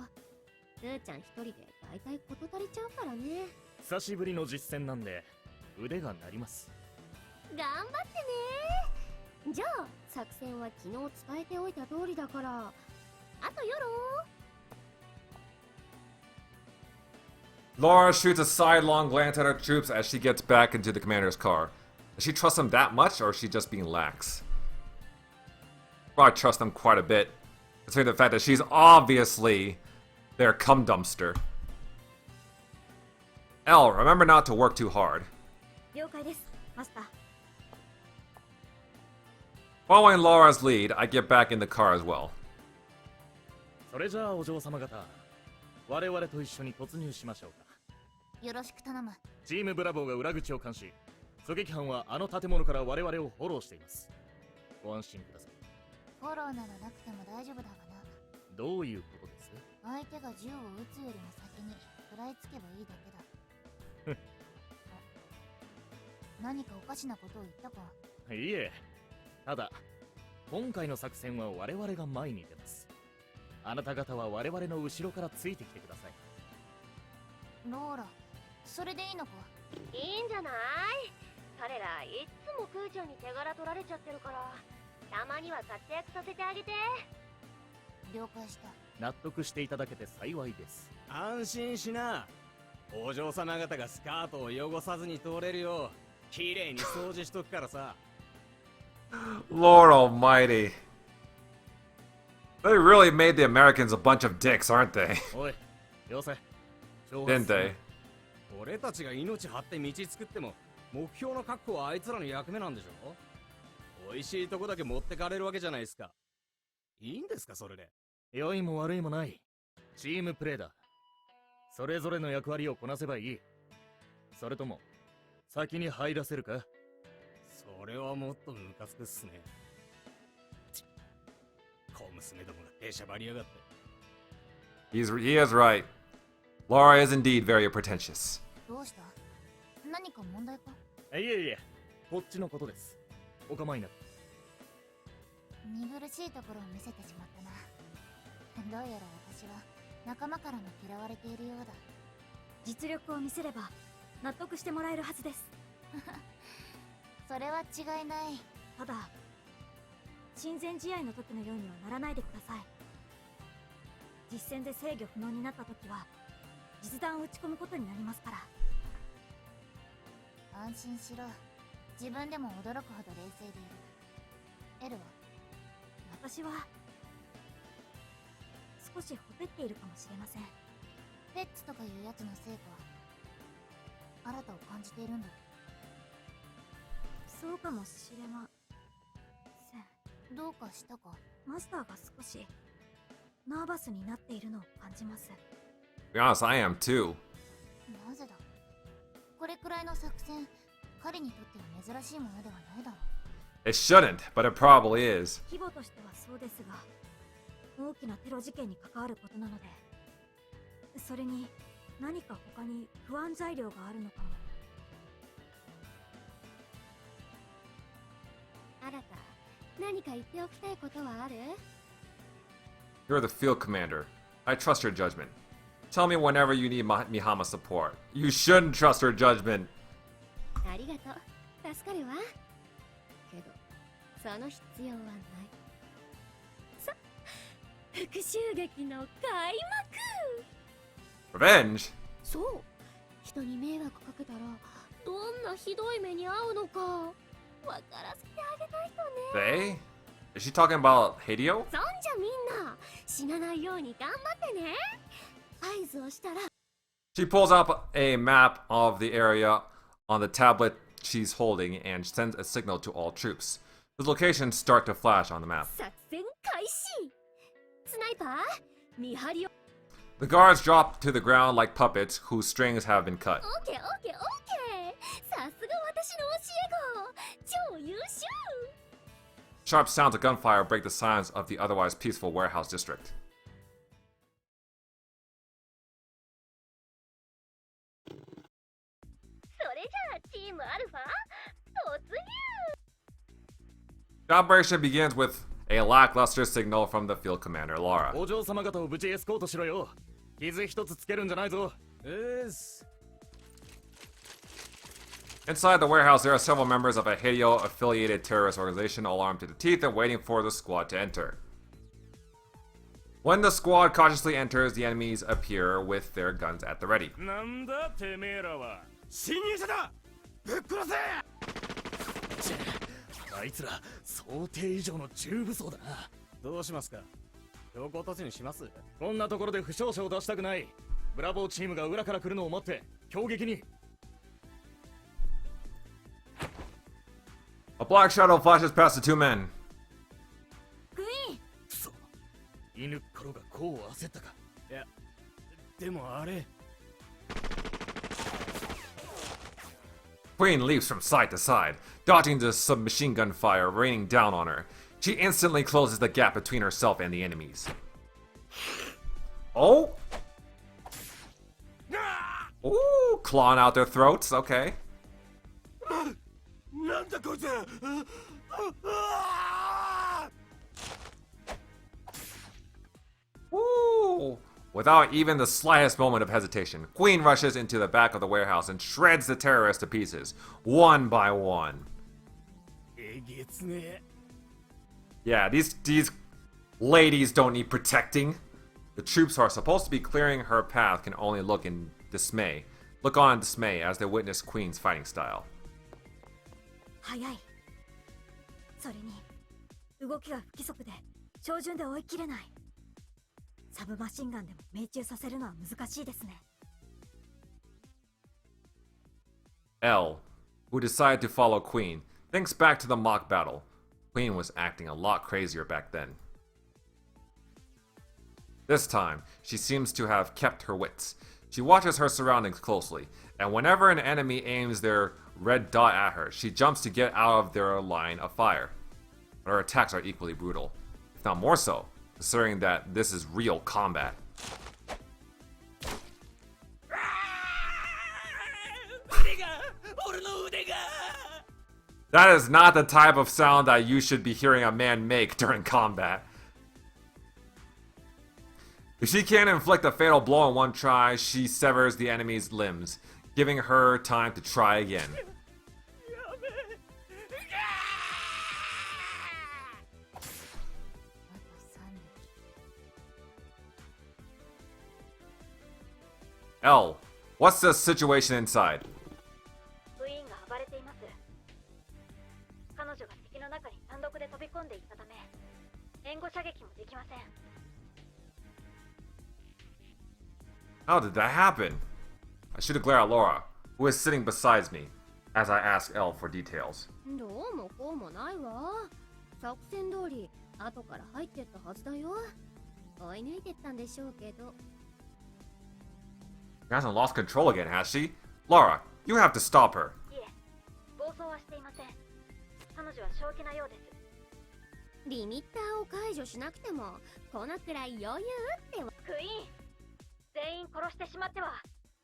ルーちゃん一人でだいたい事足りちゃうからね。
久しぶりの実践なんで腕が鳴ります。
頑張ってね。じゃあ作戦は昨日伝えておいた通りだから、あとよろ。
Laura shoots a sidelong glance at her troops as she gets back into the commander's car. Does she trust them that much, or is she just being lax? Probably trust them quite a bit, considering the fact that she's obviously their cum dumpster. Elle, remember not to work too hard.
了解です、マスター。
Following Laura's lead, I get back in the car as well.
それじゃあお嬢様方、我々と一緒に突入しましょうか。
よろしく頼む。
チームブラボーが裏口を監視。狙撃犯はあの建物から我々をフォローしています。ご安心ください。
フォローならなくても大丈夫だがな。
どういうことです？
相手が銃を撃つよりも先に食らいつけばいいだけだ。何かおかしなことを言ったか？
いえ、ただ今回の作戦は我々が前に出ます。あなた方は我々の後ろからついてきてください。
ローラ、それでいいのか？
いいんじゃない？彼らいっつも空ちゃんに手柄取られちゃってるから、たまには活躍させてあげて。
了解した。
納得していただけて幸いです。
安心しな。お嬢様方がスカートを汚さずに通れるよう綺麗に掃除しとくからさ。
Lord almighty. They really made the Americans a bunch of dicks, aren't they?
おい、よせ。
Didn't they?
俺たちが命張って道作っても目標の確保はあいつらの役目なんでしょ。美味しいとこだけ持ってかれるわけじゃないですか。いいんですかそれで。
良いも悪いもない。チームプレーだ。それぞれの役割をこなせばいい。それとも先に入らせるか？
それはもっとムカつくっすね。小娘どもが出しゃばりやがって。
He is right. Laura is indeed very pretentious.
どうした？何か問題か？
いえいえ、こっちのことです。お構いなく。
見苦しいところを見せてしまったな。どうやら私は仲間からも嫌われているようだ。
実力を見せれば納得してもらえるはずです。
それは違いない。
ただ親善試合の時のようにはならないでください。実戦で制御不能になった時は実弾を撃ち込むことになりますから。
安心しろ。自分でも驚くほど冷静でいる。エルは？
私は少しほてっているかもしれません。
ペッツとかいうやつのせいか？新たを感じているんだ。
そうかもしれません。
どうかしたか？
マスターが少しナーバスになっているのを感じます。
To be honest, I am too.
なぜだ？これくらいの作戦、彼にとっては珍しいものではないだろう。
It shouldn't, but it probably is.
規模としてはそうですが、大きなテロ事件に関わることなので、それに何か他に不安材料があるのかも。
あなた、何か言っておきたいことはある？
You're the field commander. I trust your judgment. Tell me whenever you need Mihama's support. You shouldn't trust her judgment.
ありがとう。助かるわ。けど、その必要はない。さ、復讐劇の開幕！
Revenge?
そう。人に迷惑かけたら、どんなひどい目に遭うのか、わからせてあげたいとね。
Is she talking about Hideo?
そんじゃみんな死なないように頑張ってね。合図をしたら
She pulls up a map of the area on the tablet she's holding and sends a signal to all troops. The locations start to flash on the map.
作戦開始。スナイパー見張りを
The guards drop to the ground like puppets whose strings have been cut.
オッケーオッケーオッケー。さすが私の教え子。超優秀。
Sharp sounds of gunfire break the silence of the otherwise peaceful warehouse district.
それじゃあチームアルファ突入。
The operation begins with a lackluster signal from the field commander, Laura.
お嬢様方を無事エスコートしろよ。傷一つつけるんじゃないぞ。
Inside the warehouse, there are several members of a Hideo-affiliated terrorist organization all armed to the teeth and waiting for the squad to enter. When the squad cautiously enters, the enemies appear with their guns at the ready.
なんだてめえらは。
侵入者だ。ぶっ殺せ。
あいつら想定以上の重武装だな。
どうしますか。強行突入します。
こんなところで負傷者を出したくない。ブラボーチームが裏から来るのを待って強撃に。
A black shadow flashes past the two men.
クイーン。
くそ。犬っころがこう焦ったか。
いや、でもあれ。
Queen leaps from side to side, dodging the submachine gun fire raining down on her. She instantly closes the gap between herself and the enemies. Oh! Ooh, clawing out their throats, okay.
なんだこいつ。
Ooh! Without even the slightest moment of hesitation, Queen rushes into the back of the warehouse and shreds the terrorists to pieces, one by one.
えげつね。
Yeah, these ladies don't need protecting. The troops who are supposed to be clearing her path can only look on in dismay as they witness Queen's fighting style.
早い。それに動きが不規則で照準で追い切れない。サブマシンガンでも命中させるのは難しいですね。
L, who decided to follow Queen, thinks back to the mock battle. Queen was acting a lot crazier back then. This time, she seems to have kept her wits. She watches her surroundings closely, and whenever an enemy aims their red dot at her, she jumps to get out of their line of fire. But her attacks are equally brutal, if not more so, considering that this is real combat. That is not the type of sound that you should be hearing a man make during combat. If she can't inflict a fatal blow in one try, she severs the enemy's limbs, giving her time to try again. L, what's the situation inside?
部員が暴れています。彼女が敵の中に単独で飛び込んでいったため、援護射撃もできません。
How did that happen? I shoot a glare at Laura, who is sitting beside me, as I ask L for details.
どうもこうもないわ。作戦通り後から入ってったはずだよ。追い抜いてったんでしょうけど。
She hasn't lost control again, has she? Laura, you have to stop her.
いえ、暴走はしていません。彼女は正気なようです。
リミッターを解除しなくてもこのくらい余裕ってわ。
クイーン、全員殺してしまっては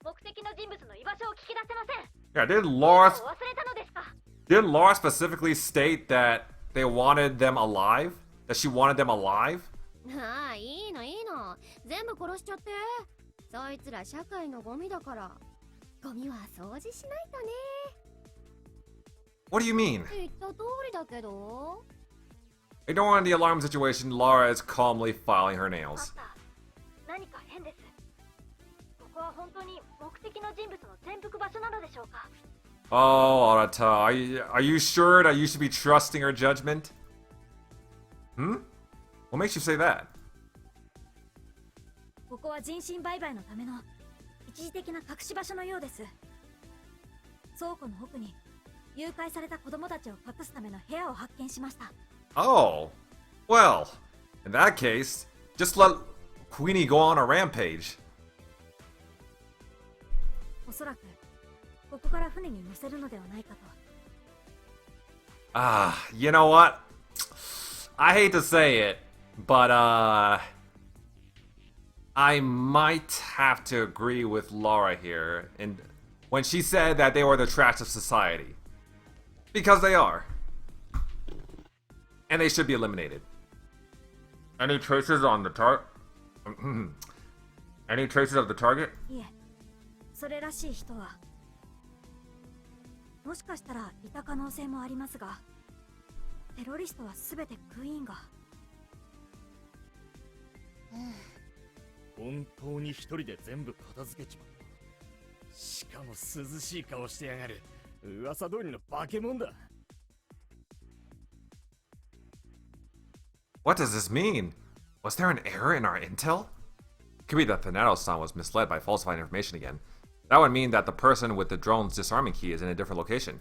目的の人物の居場所を聞き出せません。
Yeah,
忘れたのですか?
did Laura specifically state that they wanted them alive? That she wanted them alive?
ああ、いいのいいの。全部殺しちゃって。そいつら社会のゴミだから。ゴミは掃除しないとね。
What do you mean?
言った通りだけど。
Ignoring the alarm situation, Laura is calmly filing her nails.
何か変です。ここは本当に目的の人物の潜伏場所なのでしょうか?
Oh, Arata, are you sure that you should be trusting her judgment? Hmm? What makes you say that?
ここは人身売買のための一時的な隠し場所のようです。倉庫の奥に誘拐された子供たちを隠すための部屋を発見しました。
Oh. Well, in that case, just let Queenie go on a rampage.
おそらくここから船に乗せるのではないかと。
You know what? I hate to say it, but I might have to agree with Laura here, and when she said that they were the trash of society. Because they are. And they should be eliminated. Any traces on the Any traces of the target?
いえ、それらしい人はもしかしたらいた可能性もありますが、テロリストはすべてクイーンが。
本当に一人で全部片付けちまった。しかも涼しい顔してやがる。噂通りの化け物だ。
What does this mean? Was there an error in our intel? Could be that Thanatos-san was misled by falsified information again. That would mean that the person with the drone's disarming key is in a different location.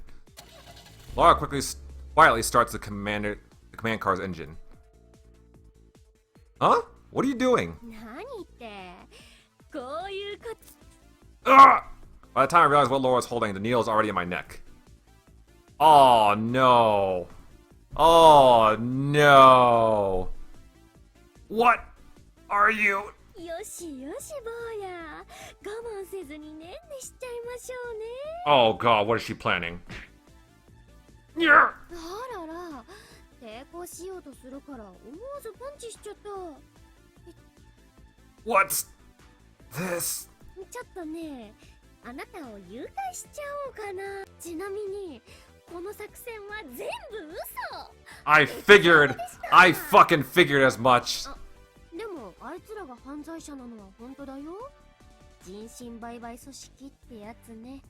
Laura quietly starts the command car's engine. Huh? What are you doing?
何ってこういうこと。
Ah! By the time I realize what Laura's holding, the needle is already in my neck. Oh no. Oh no. What are you?
よしよし坊や、我慢せずにねんねしちゃいましょうね。
Oh god, what is she planning? Yeah!
あらら、抵抗しようとするから思わずパンチしちゃった。
What's this?
ちょっとね、あなたを誘拐しちゃおうかな。ちなみにこの作戦は全部嘘。
I fucking figured as much.
でもあいつらが犯罪者なのは本当だよ。人身売買組織ってやつね。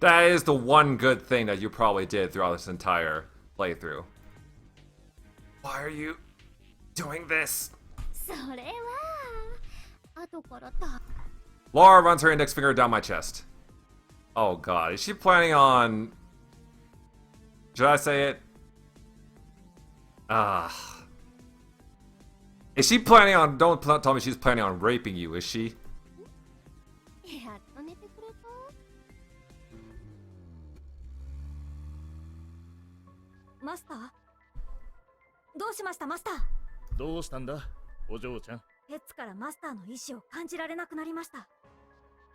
That is the one good thing that you probably did throughout this entire playthrough. Why are you doing this?
それは後からだ。
Laura runs her index finger down my chest. Oh god, is she planning on... Should I say it? Is she planning on... Don't tell me she's planning on raping you, is she?
やっと寝てくれた。
マスター、どうしましたマスター。
どうしたんだお嬢ちゃん。
ペッツからマスターの意志を感じられなくなりました。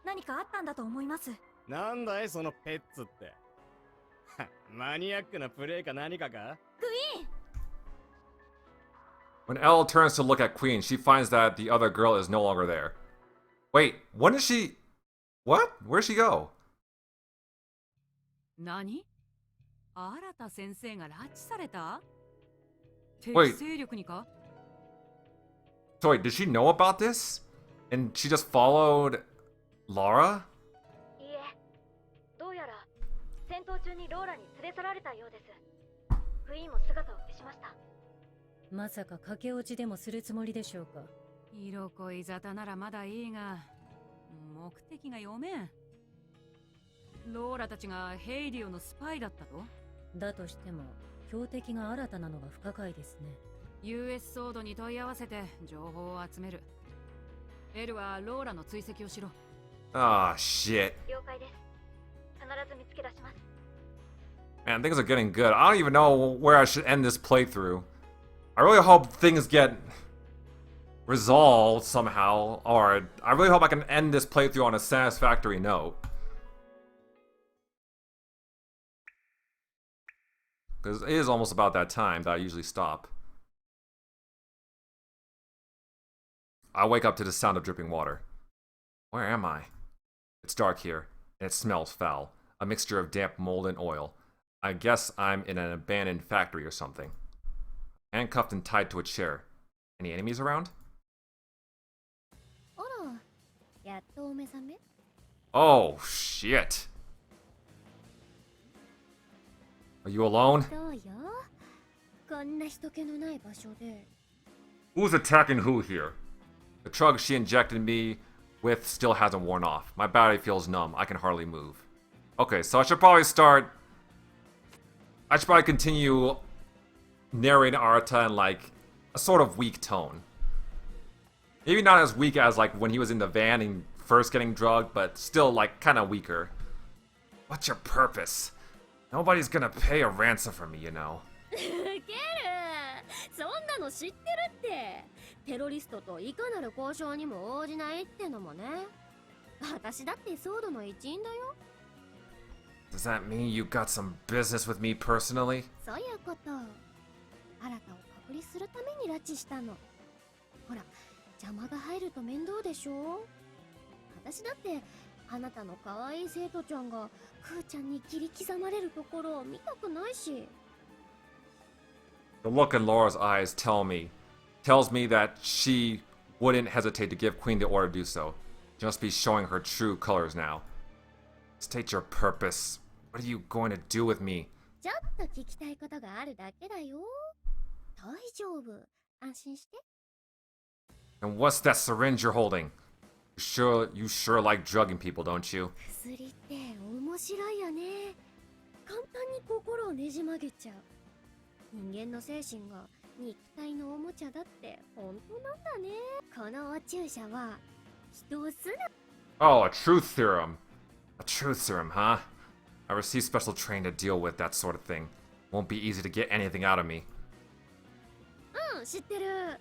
何かあったんだと思います。
なんだいそのペッツって。マニアックなプレイか何かか。
クイーン。
When Elle turns to look at Queen, she finds that the other girl is no longer there. Wait, when is she... What? Where'd she go?
何？新田先生が拉致された？
Wait.
敵勢力にか？
So wait, did she know about this? And she just followed Laura?
いいえ、どうやら戦闘中にローラに連れ去られたようです。クイーンも姿を消しました。
まさか駆け落ちでもするつもりでしょうか。
色恋沙汰ならまだいいが、目的が読めん。ローラたちがヘイリオのスパイだったと？
だとしても標的が新たなのが不可解ですね。
US ソードに問い合わせて情報を集める。エルはローラの追跡をしろ。
Ah, shit.
了解です。必ず見つけ出します。
Man, things are getting good. I don't even know where I should end this playthrough. I really hope things get resolved somehow, or I really hope I can end this playthrough on a satisfactory note. Because it is almost about that time that I usually stop. I wake up to the sound of dripping water. Where am I? It's dark here, and it smells foul. A mixture of damp mold and oil. I guess I'm in an abandoned factory or something. Handcuffed and tied to a chair. Any enemies around?
あら、やっとお目覚め？
Oh, shit. Are you alone?
どうよ。こんな人気のない場所で。
Who's attacking who here? The drug she injected me with still hasn't worn off. My body feels numb. I can hardly move. Okay, so I should probably continue narrating Arata in like a sort of weak tone. Maybe not as weak as like when he was in the van and first getting drugged, but still like kind of weaker. What's your purpose? Nobody's gonna pay a ransom for me, you know.
ウケる。そんなの知ってるって。テロリストといかなる交渉にも応じないってのもね。私だって騒動の一員だよ。
Does that mean you got some business with me personally?
そういうこと。新たを隔離するために拉致したの。ほら、邪魔が入ると面倒でしょ。私だってあなたの可愛い生徒ちゃんがクーちゃんに切り刻まれるところを見たくないし。
The look in Laura's eyes tells me that she wouldn't hesitate to give Queen the order to do so. She must be showing her true colors now. State your purpose. What are you going to do with me?
ちょっと聞きたいことがあるだけだよ。大丈夫。安心して。
And what's that syringe you're holding? You sure like drugging people, don't you?
薬って面白いよね。簡単に心をねじ曲げちゃう。人間の精神が肉体のおもちゃだって本当なんだね。このお注射は人をすな。
Oh, a truth serum. A truth serum, huh? I received special training to deal with that sort of thing. Won't be easy to get anything out of me.
うん、知ってる。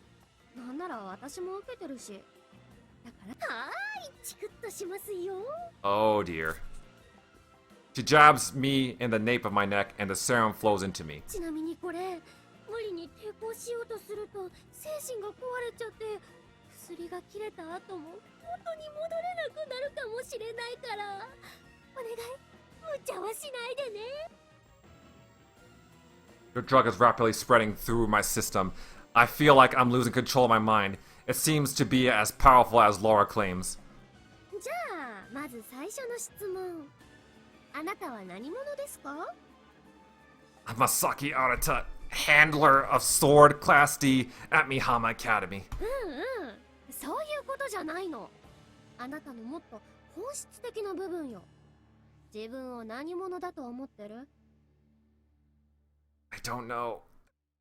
なんなら私も受けてるし。だからはーい、チクッとしますよ。
Oh dear. She jabs me in the nape of my neck and the serum flows into me.
ちなみにこれ、無理に抵抗しようとすると精神が壊れちゃって、薬が切れた後も元に戻れなくなるかもしれないから、お願い、無茶はしないでね。
The drug is rapidly spreading through my system. I feel like I'm losing control of my mind. It seems to be as powerful as Laura claims.
じゃあ、まず最初の質問。あなたは何者ですか？
I'm Masaki Arata, handler of Sword Class D at Mihama Academy.
うんうん、そういうことじゃないの。あなたのもっと本質的な部分よ。自分を何者だと思ってる？
I don't know.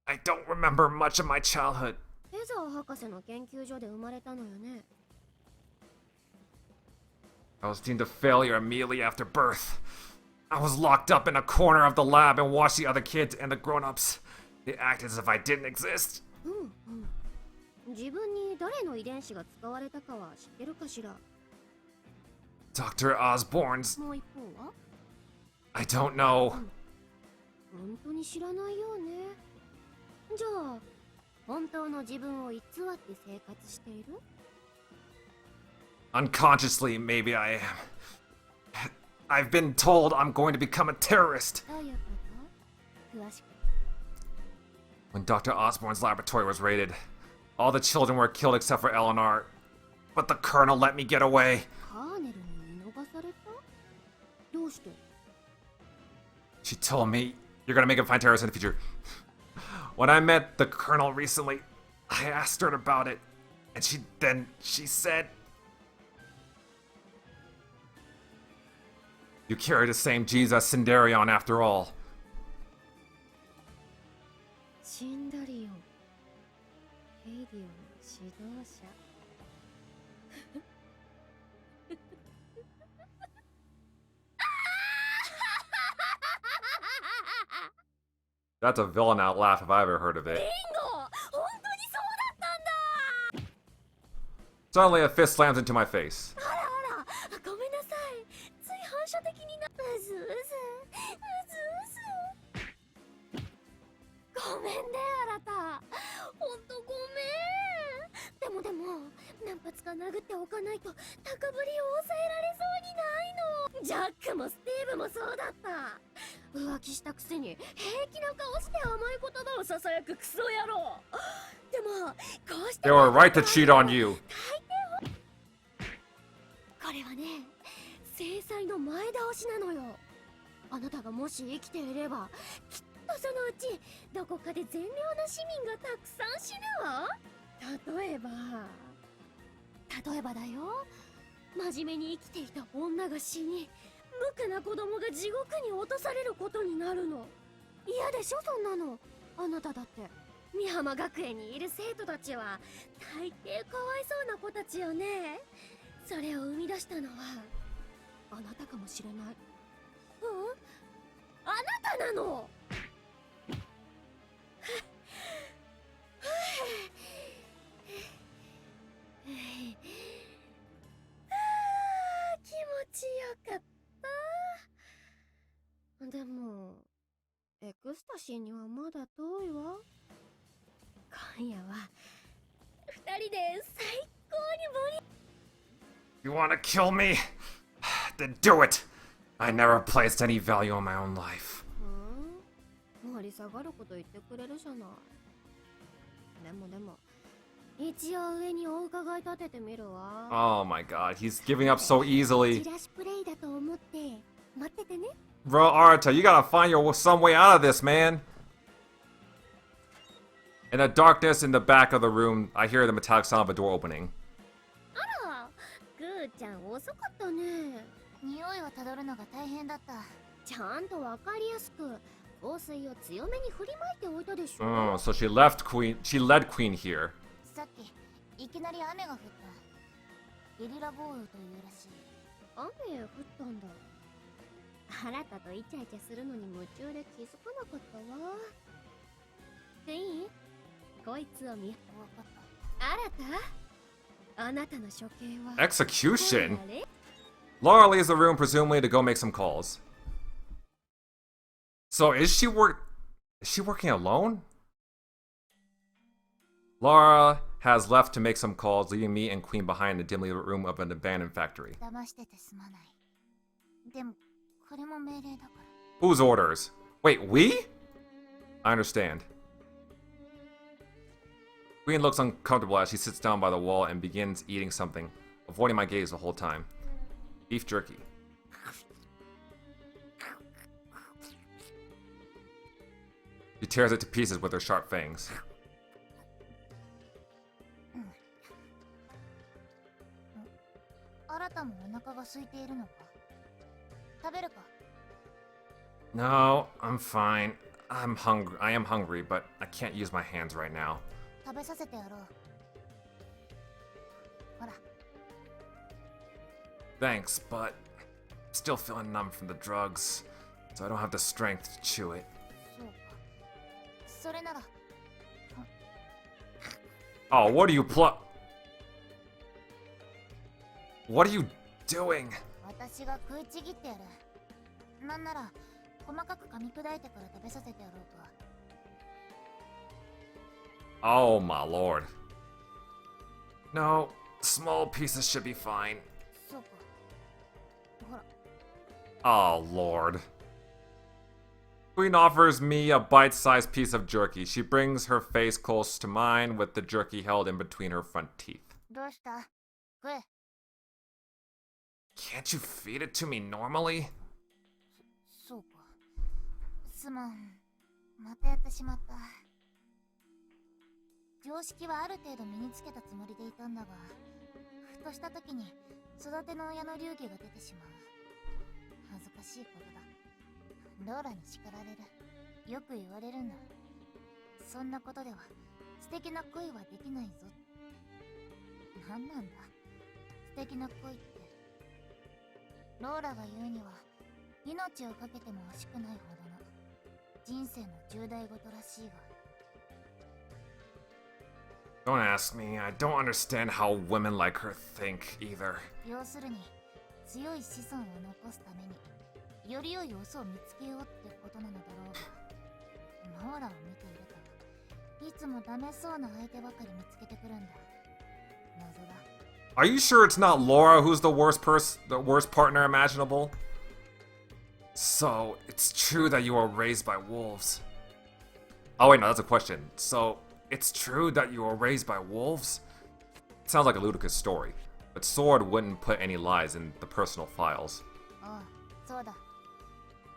I don't remember much of my childhood.
エザー博士の研究所で生まれたのよね。
I was deemed a failure immediately after birth. I was locked up in a corner of the lab and watched the other kids and the grown-ups. They acted as if I didn't exist.
うんうん。自分に誰の遺伝子が使われたかは知ってるかしら？
Dr. Osborne's.
もう一方は？
I don't know.
本当に知らないよね。じゃあ、本当の自分を偽って生活している？
Unconsciously, maybe I am. I've been told I'm going to become a terrorist.
どういうこと？詳しく。
When Dr. Osborne's laboratory was raided, all the children were killed except for Eleanor. But the Colonel let me get away.
カーネルに見逃された？どうして？
She told me, you're gonna make him find terrorists in the future. When I met the Colonel recently, I asked her about it. And she said, you carry the same genes as Sindarion after all.
シンダリオン、ヘイディオンの指導者。
That's a villain out laugh if I ever heard of it.
ビンゴ！本当にそうだったんだ！
Suddenly a fist slams into my face.
あらあら、ごめんなさい。つい反射的にな。うずうず、うずうず。ごめんね、あなた。ほんとごめん。でも、何発か殴っておかないと高ぶりを抑えられそうにないの。ジャックもスティーブもそうだった。浮気したくせに平気な顔して甘い言葉をささやくクソ野郎。でも、こうして
They were right to cheat on you.
これはね、制裁の前倒しなのよ。あなたがもし生きていれば、きっととそのうちどこかで善良な市民がたくさん死ぬわ。例えばだよ、真面目に生きていた女が死に、無垢な子供が地獄に落とされることになるの。嫌でしょそんなの。あなただって美浜学園にいる生徒たちは大抵かわいそうな子たちよね。それを生み出したのはあなたかもしれない。あなたなの。気持ちよかった。でもエクスタシーにはまだ遠いわ。今夜は二人で最高に盛り。
You wanna kill me? Then do it! I never placed any value on my own life.
盛り下がること言ってくれるじゃない。でも一応上にお伺い立ててみるわ。
Oh my god, he's giving up so easily.
チラシプレイだと思って待っててね。
Bro, Arta, you gotta find some way out of this, man. In the darkness in the back of the room, I hear the metallic sound of a door opening.
あら、グーちゃん遅かったね。
匂いをたどるのが大変だった。
ちゃんとわかりやすく香水を強めに振りまいておいたでしょ。
Oh, so she led Queen here.
さっきいきなり雨が降った。ゲリラ豪雨というらしい。
雨降ったんだ。あなたとイチャイチャするのに夢中で気づかなかったわ。いい？こいつを見。わかった。あなたの処刑は
Execution? Laura leaves the room, presumably to go make some calls. So is she working alone? Laura has left to make some calls, leaving me and Queen behind in the dimly lit room of an abandoned factory.
騙しててすまない。でもこれも命令だから。
Whose orders? Wait, we? I understand. Queen looks uncomfortable as she sits down by the wall and begins eating something, avoiding my gaze the whole time. Beef jerky. She tears it to pieces with her sharp fangs. No, I'm fine. I'm hungry. I am hungry, but I can't use my hands right now.
食べさせてやろう。ほら。
Thanks, but I'm still feeling numb from the drugs, so I don't have the strength to chew it.
そうか。それなら。
Oh, what are you What are you doing?
私が食いちぎってやる。なんなら細かく噛み砕いてから食べさせてやろうか。
Oh my lord. No, small pieces should be fine.
そうか。ほら。
Oh lord. Queen offers me a bite-sized piece of jerky. She brings her face close to mine with the jerky held in between her front teeth.
どうした？食え。
Can't you feed it to me normally?
そうか。すまん。またやってしまった。常識はある程度身につけたつもりでいたんだが、ふとした時に育ての親の流儀が出てしまう。恥ずかしいことだ。ローラに叱られる。よく言われるんだ。そんなことでは素敵な恋はできないぞ。なんなんだ素敵な恋って。ローラが言うには命をかけても惜しくないほどの人生の重大事らしいが。
Don't ask me. I don't understand how women like her think either.
要するに強い子孫を残すためにより良いオスを見つけようってことなのだろうが、ローラを見ているといつもダメそうな相手ばかり見つけてくるんだ。謎だ。
Are you sure it's not Laura who's the worst partner imaginable? So, it's true that you were raised by wolves. Oh wait, no, that's a question. So, it's true that you were raised by wolves? It sounds like a ludicrous story, but Sword wouldn't put any lies in the personal files.
ああ、そうだ。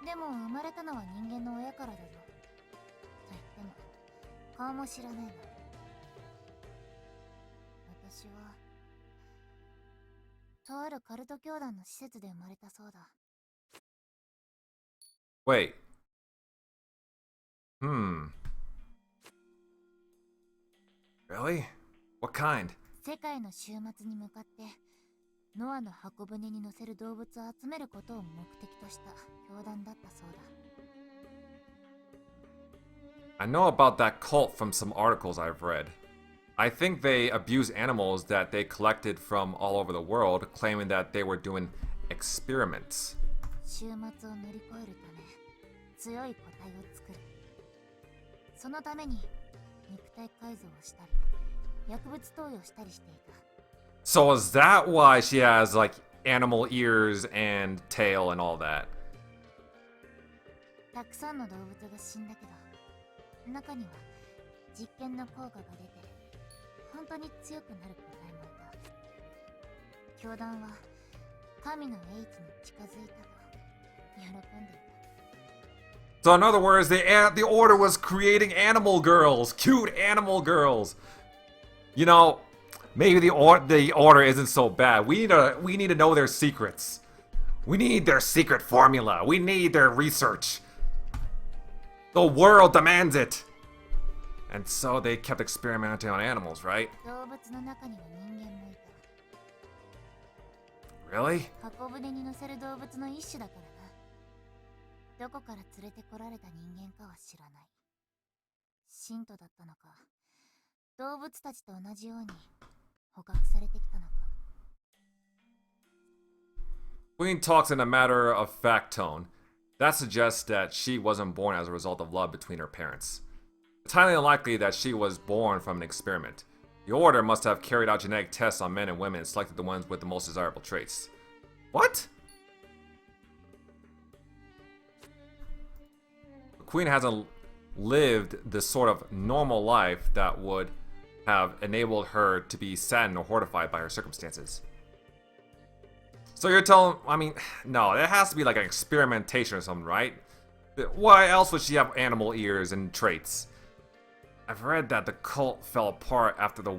でも生まれたのは人間の親からだぞ。顔も知らねえな。私はとあるカルト教団の施設で生まれたそうだ。
Wait. Hmm. Really? What kind?
世界の終末に向かってノアの箱舟に乗せる動物を集めることを目的とした教団だったそうだ。
I know about that cult from some articles I've read. I think they abuse animals that they collected from all over the world, claiming that they were doing experiments.
終末を乗り越えるため強い個体を作る。そのために肉体改造をしたり薬物投与したりしていた。
So is that why she has like animal ears and tail and all that?
たくさんの動物が死んだけど、中には実験の効果が出て本当に強くなる個体もいた。教団は神の英知に近づいたと喜んでいた。
So in other words, the order was creating animal girls, cute animal girls. You know, maybe the order isn't so bad. We need to know their secrets. We need their secret formula. We need their research. The world demands it. And so they kept experimenting on animals, right?
動物の中には人間もいた。
Really?
箱舟に乗せる動物の一種だからな。どこから連れてこられた人間かは知らない。信徒だったのか、動物たちと同じように捕獲されてきたのか。
Queen talks in a matter-of-fact tone. That suggests that she wasn't born as a result of love between her parents. It's highly unlikely that she was born from an experiment. The Order must have carried out genetic tests on men and women and selected the ones with the most desirable traits. What? The Queen hasn't lived the sort of normal life that would have enabled her to be saddened or horrified by her circumstances. So you're telling, I mean, no, it has to be like an experimentation or something, right? Why else would she have animal ears and traits? I've read that the cult fell apart after the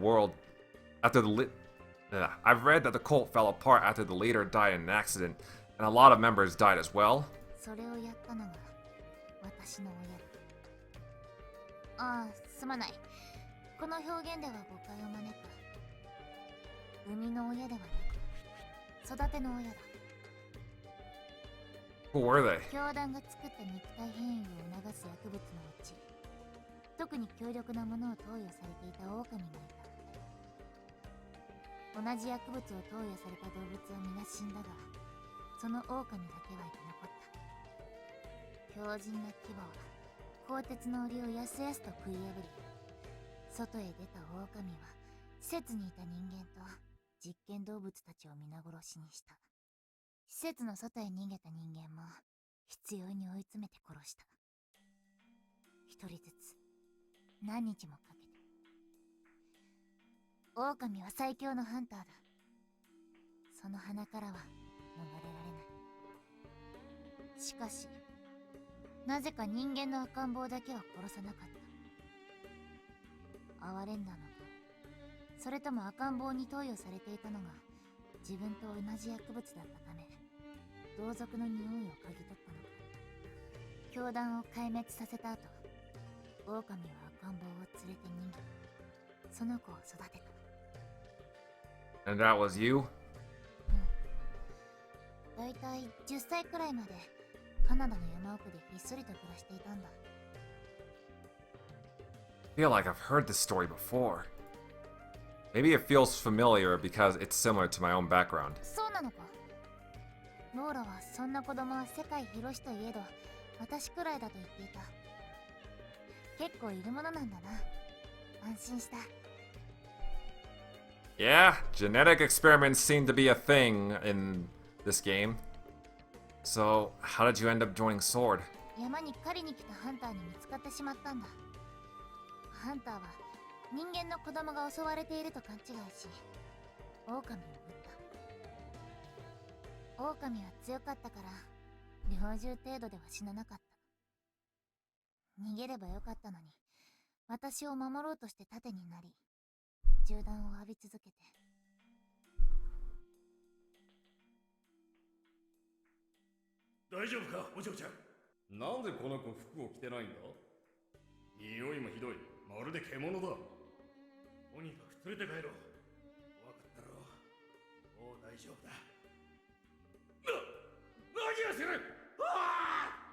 leader died in an accident, and a lot of members died as well.
それをやったのが私の親だ。ああ、すまない。この表現では誤解を招く。生みの親ではなく、育ての親だ。
Who were they?
教団が作った肉体変異を促す薬物のうち、特に強力なものを投与されていた狼がいた。同じ薬物を投与された動物は皆死んだが、その狼だけは生き残った。強靭な牙は鋼鉄の檻をやすやすと食い破り、外へ出た狼は施設にいた人間と実験動物たちを皆殺しにした。施設の外へ逃げた人間も必要に追い詰めて殺した。一人ずつ何日もかけて。狼は最強のハンターだ。その鼻からは逃れられない。しかしなぜか人間の赤ん坊だけは殺さなかった。哀れんだのか、それとも赤ん坊に投与されていたのが自分と同じ薬物だったため同族の匂いを嗅ぎ取ったのか。教団を壊滅させた後、狼は赤ん坊を連れて逃げ、その子を育てた。
And that was you?
だいたい10歳くらいまでカナダの山奥でひっそりと暮らしていたんだ。
I feel like I've heard this story before. Maybe it feels familiar because it's similar to my own background.
そうなのか。ローラはそんな子供は世界広しといえど私くらいだと言っていた。結構いるものなんだな。安心した。
Yeah, genetic experiments seem to be a thing in this game. So, how did you end up joining Sword?
山に狩りに来たハンターに見つかってしまったんだ。ハンターは人間の子供が襲われていると勘違いし、狼を撃った。狼は強かったから猟銃程度では死ななかった。逃げればよかったのに、私を守ろうとして盾になり、銃弾を浴び続けて。
大丈夫か、お嬢ちゃん。
なんでこの子服を着てないんだ？
匂いもひどい。まるで獣だ。とにかく連れて帰ろう。分かったろう。もう大丈夫だ。何をする！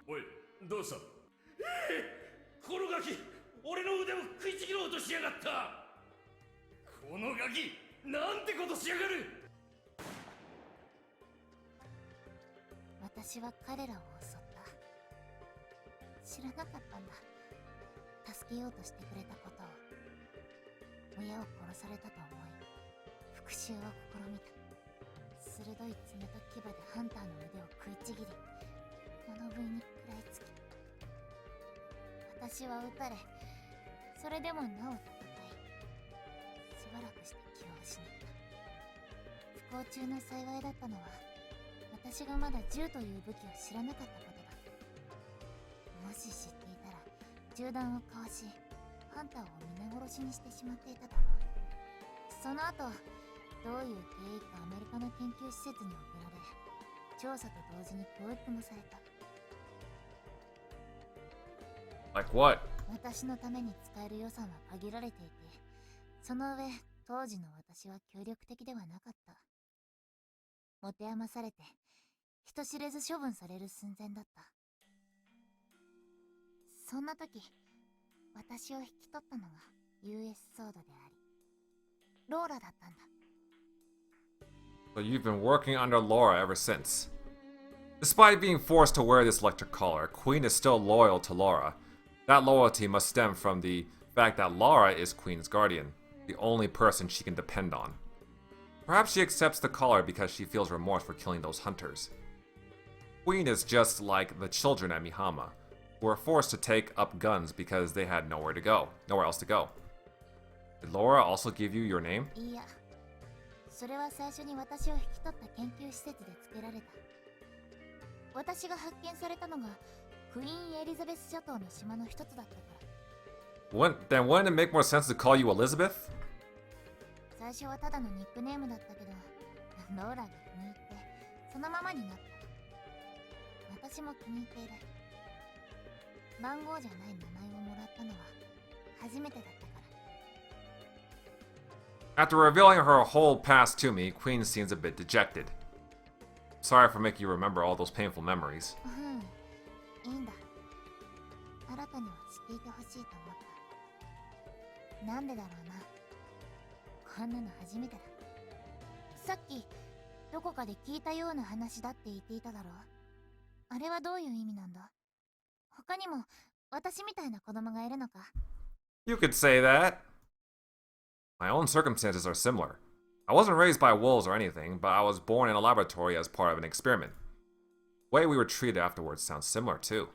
おい、どうした？このガキ、俺の腕を食いちぎろうとしやがった。このガキ、なんてことしやがる！
私は彼らを襲った。知らなかったんだ、助けようとしてくれたことを。親を殺されたと思い、復讐を試みた。鋭い爪と牙でハンターの腕を食いちぎり、物食いに食らいつき、私は撃たれ、それでもなお戦い、しばらくして気を失った。不幸中の幸いだったのは、私がまだ銃という武器を知らなかったことだ。もし知っていたら、銃弾をかわし、ハンターを皆殺しにしてしまっていただろう。その後、どういう経緯かアメリカの研究施設に送られ、調査と同時に教育もされた。
Like what?
私のために使える予算は限られていて、その上、当時の私は協力的ではなかった。持て余されて、人知れず処分される寸前だった。そんな時、私を引き取ったのが US ソードであり、ローラだったんだ。
So you've been working under Laura ever since. Despite being forced to wear this electric collar, Queen is still loyal to Laura. That loyalty must stem from the fact that Laura is Queen's guardian, the only person she can depend on. Perhaps she accepts the collar because she feels remorse for killing those hunters. Queen is just like the children at Mihama, who were forced to take up guns because they had nowhere else to go. Did Laura also give you your name?
いや、それは最初に私を引き取った研究施設で付けられた。私が発見されたのがクイーンエリザベス諸島の島の一つだったから。
Then wouldn't it make more sense to call you Elizabeth?
最初はただのニックネームだったけど、ローラが気に入ってそのままになった。私も気に入っている。番号じゃない名前をもらったのは初めてだったから。
After revealing her whole past to me, Queen seems a bit dejected. Sorry for making you remember all those painful memories.
いいんだ。新たには知っていてほしいと思った。なんでだろうな。こんなの初めてだ。さっきどこかで聞いたような話だって言っていただろう。あれはどういう意味なんだ？他にも私みたいな子供がいるのか？
You could say that. My own circumstances are similar. I wasn't raised by wolves or anything, but I was born in a laboratory as part of an experiment. The way we were treated afterwards sounds similar too.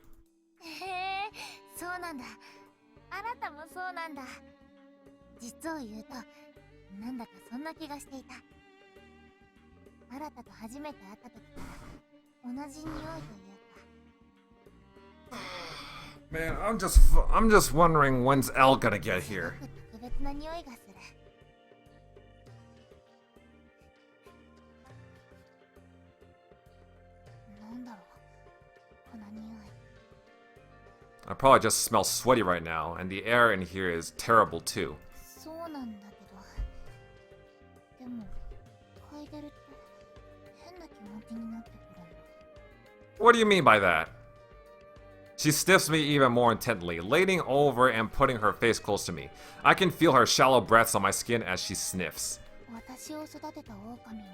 へえ、そうなんだ。あなたもそうなんだ。実を言うと、なんだかそんな気がしていた。あなたと初めて会った時から同じ匂いというか。
Man, I'm just wondering when's Elle gonna get here.
特別な匂いがする。なんだろう、この匂い。
I probably just smell sweaty right now, and the air in here is terrible too.
そうなんだけど、でも嗅いでると変な気持ちになってくるんだ。
What do you mean by that? She sniffs me even more intently, leaning over and putting her face close to me. I can feel her shallow breaths on my skin as she sniffs.
私を育てた狼も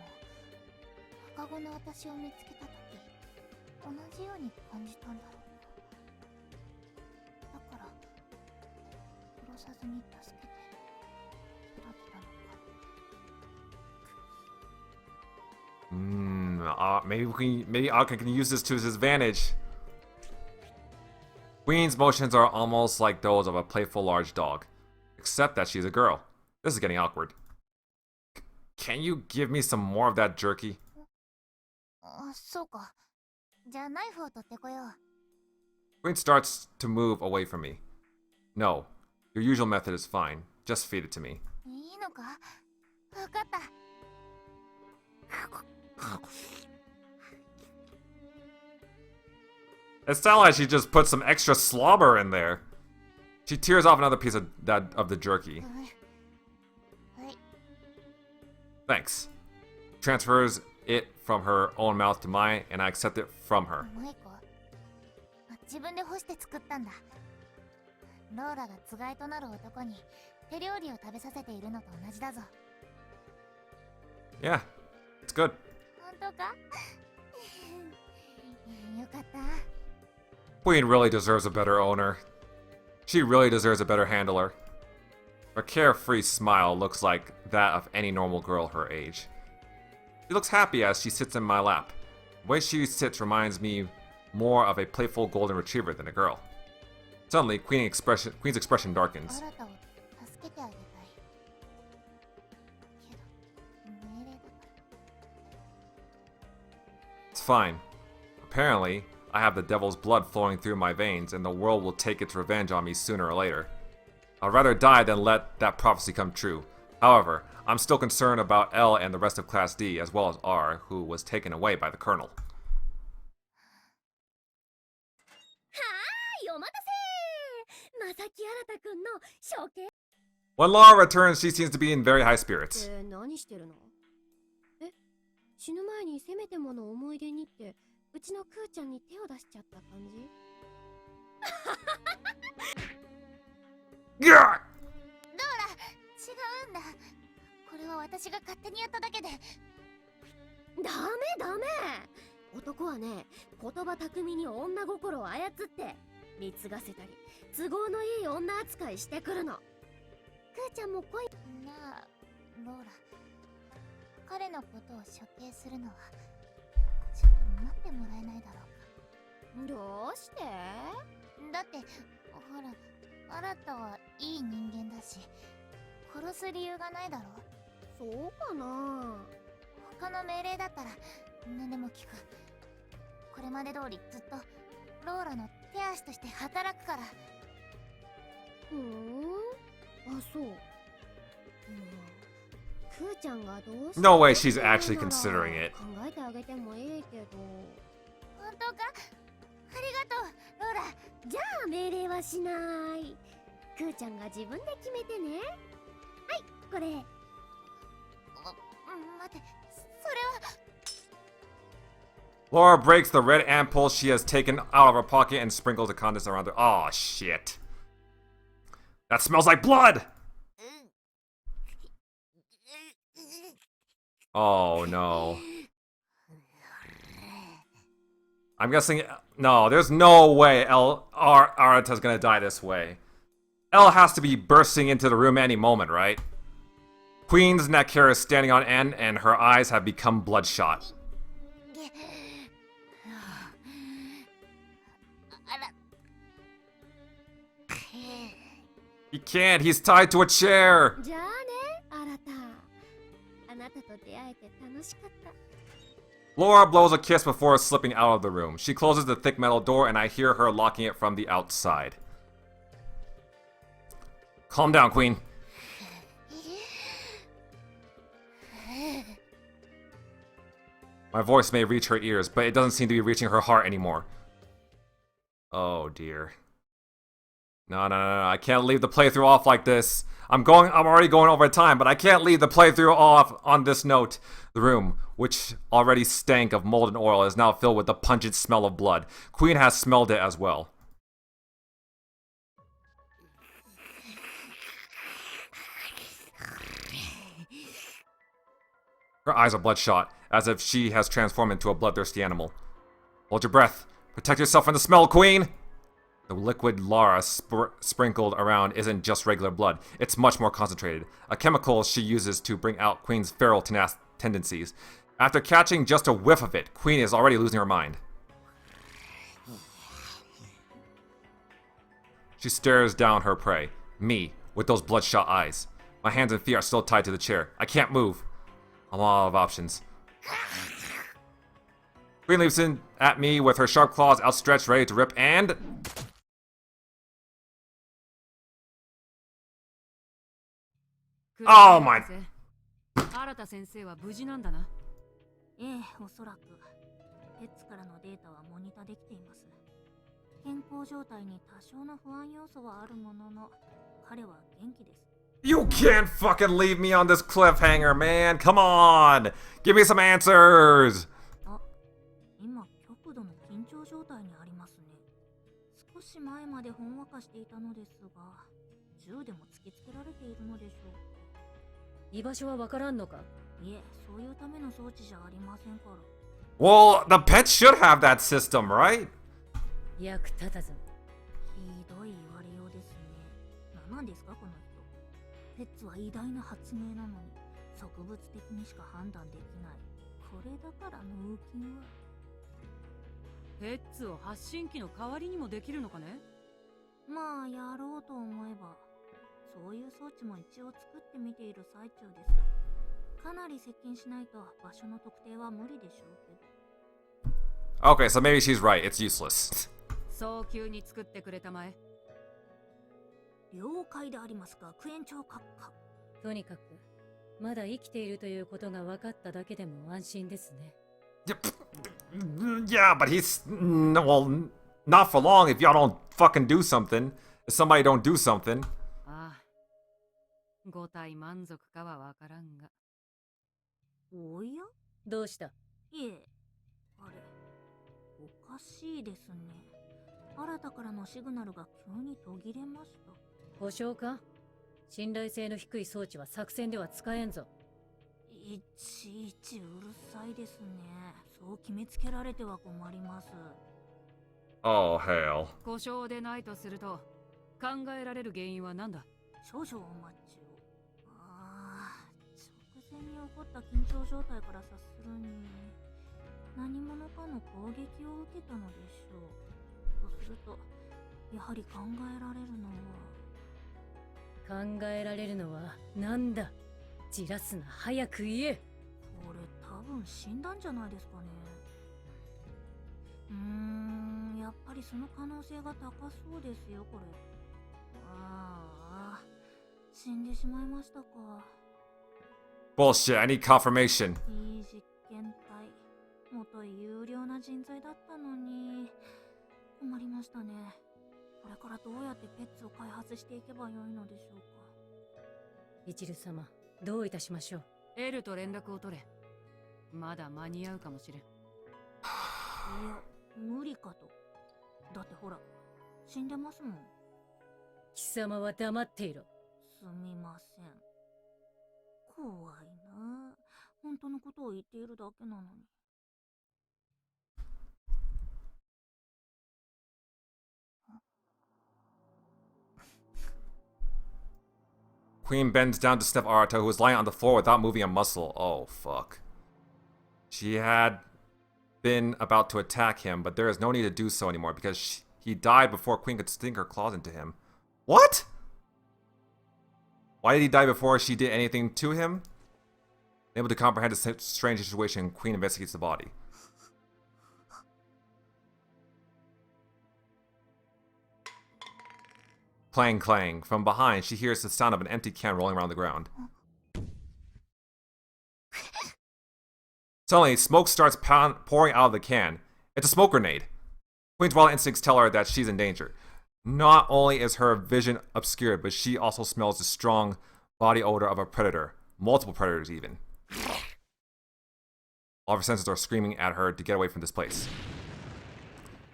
赤子の私を見つけた時、同じように感じたんだろう。だから殺さずに助けて育てたのか。
Maybe Aka can use this to his advantage. Queen's motions are almost like those of a playful large dog, except that she's a girl. This is getting awkward. Can you give me some more of that jerky?
あ、そうか。じゃあナイフを取ってこよう。
Queen starts to move away from me. No, Your usual method is fine. Just feed it to me.
いいのかわかった。
It sounds like she just put some extra slobber in there. She tears off another piece of the jerky. Thanks. Transfers it from her own mouth to mine, and I accept it from her.
萌子、自分で干して作ったんだ。ローラがつがいとなる男に手料理を食べさせているのと同じだぞ。
Yeah, it's good.
本当か？よかった。
Queen really deserves a better owner. She really deserves a better handler. Her carefree smile looks like that of any normal girl her age. She looks happy as she sits in my lap. The way she sits reminds me more of a playful golden retriever than a girl. Suddenly, Queen's expression darkens.
新たを助けてあげたい。けど、命令だから。
It's fine. Apparently, I have the devil's blood flowing through my veins, and the world will take its revenge on me sooner or later. I'd rather die than let that prophecy come true. However, I'm still concerned about L and the rest of Class D, as well as R, who was taken away by the Colonel.
はーい、お待たせ。まさき新くんの処刑。
When Laura returns, she seems to be in very high spirits.
何してるの？死ぬ前にせめてもの思い出にってうちのクーちゃんに手を出しちゃった感じ？
Yeah!
ローラ、違うんだ。これは私が勝手にやっただけで。
ダメダメ。男はね、言葉巧みに女心を操って貢がせたり都合のいい女扱いしてくるの。クーちゃんも恋。
なあ、ローラ。彼のことを処刑するのはちょっと待ってもらえないだろうか。
どうして？
だってほら、新たはいい人間だし殺す理由がないだろう。
そうかな。
他の命令だったら何でも聞く。これまで通りずっとローラの手足として働くから。
あ、そう。クーちゃんがどうして
No way she's actually considering it.
考えてあげてもいいけど。
本当か？ありがとう、ローラ。
じゃあ命令はしない。クーちゃんが自分で決めてね。はい、これ。
待って、それは。
Laura breaks the red ampoule she has taken out of her pocket and sprinkles the contents around her. Oh, shit. That smells like blood! Oh, no. I'm guessing... No, there's no way Arata's gonna die this way. L has to be bursting into the room any moment, right? Queen's neck hair is standing on end, and her eyes have become bloodshot. He can't, he's tied to a chair!
じゃあね、新た。あなたと出会えて楽しかった。
Laura blows a kiss before slipping out of the room. She closes the thick metal door, and I hear her locking it from the outside. Calm down, Queen. My voice may reach her ears, but it doesn't seem to be reaching her heart anymore. Oh dear. No, I can't leave the playthrough off like this. I'm already going over time, but I can't leave the playthrough off on this note. The room, which already stank of molten oil, is now filled with the pungent smell of blood. Queen has smelled it as well. Her eyes are bloodshot, as if she has transformed into a bloodthirsty animal. Hold your breath. Protect yourself from the smell, Queen! The liquid Lara sprinkled around isn't just regular blood, it's much more concentrated, a chemical she uses to bring out Queen's feral tendencies. After catching just a whiff of it, Queen is already losing her mind. She stares down her prey, me, with those bloodshot eyes. My hands and feet are still tied to the chair. I can't move. I'm all out of options. Queen leaps in at me with her sharp claws outstretched, ready to rip, and... Oh my.
新田先生は無事なんだな。
ええ、おそらく。ペッツからのデータはモニタできています。健康状態に多少の不安要素はあるものの、彼は元気です。
You can't fucking leave me on this cliffhanger, man. Come on. Give me some answers.
あ、今極度の緊張状態にありますね。少し前までほんわかしていたのですが、銃でも突きつけられているのでしょうか。
居場所はわからんのか？
いえ、そういうための装置じゃありませんから。
Well, the pets should have that system, right?
役立たず。
ひどい言われようですね。何なんですかこの人。ペッツは偉大な発明なのに植物的にしか判断できない。これだからの浮気は。
ペッツを発信機の代わりにもできるのかね？
まあやろうと思えば、そういう装置も一応作ってみている最中です。かなり接近しないと場所の特定は無理でしょうけど。
Okay, so maybe she's right. It's useless.
早急に作ってくれたまえ。
了解でありますが、学園長閣下。
とにかく、まだ生きているということが分かっただけでも安心ですね。
Yeah, but he's well, not for long if y'all don't fucking do something. If somebody don't do something.
ああ、5体満足かはわからんが。
おや？
どうした？
いえ、あれ、おかしいですね。新たからのシグナルが急に途切れました。
故障か？信頼性の低い装置は作戦では使えんぞ。
いちいちうるさいですね。そう決めつけられては困ります。
Oh, hell.
故障でないとすると、考えられる原因は何だ？
少々お待ちを。ああ、直前に起こった緊張状態から察するに、何者かの攻撃を受けたのでしょう。とすると、やはり考えられるのは。
考えられるのはなんだ？じらすな、早く言え。
これ多分死んだんじゃないですかね。やっぱりその可能性が高そうですよ、これ。ああ、死んでしまいましたか。
Bullshit, I need confirmation.
いい実験体。元有料な人材だったのに。困りましたね。これからどうやってペッツを開発していけばよいのでしょうか。
一流様、どういたしましょう。
エルと連絡を取れ。まだ間に合うかもしれん。い
や、無理かと。だってほら、死んでますもん。
貴様は黙っていろ。
すみません。怖いな。本当のことを言っているだけなのに。
Queen bends down to sniff Arata, who is lying on the floor without moving a muscle. Oh, fuck. She had been about to attack him, but there is no need to do so anymore because he died before Queen could sink her claws into him. What? Why did he die before she did anything to him? Unable to comprehend the strange situation, Queen investigates the body. Clang, clang. From behind, she hears the sound of an empty can rolling around the ground. Suddenly, smoke starts pouring out of the can. It's a smoke grenade. Queen's wild instincts tell her that she's in danger. Not only is her vision obscured, but she also smells the strong body odor of a predator. Multiple predators, even. All of her senses are screaming at her to get away from this place.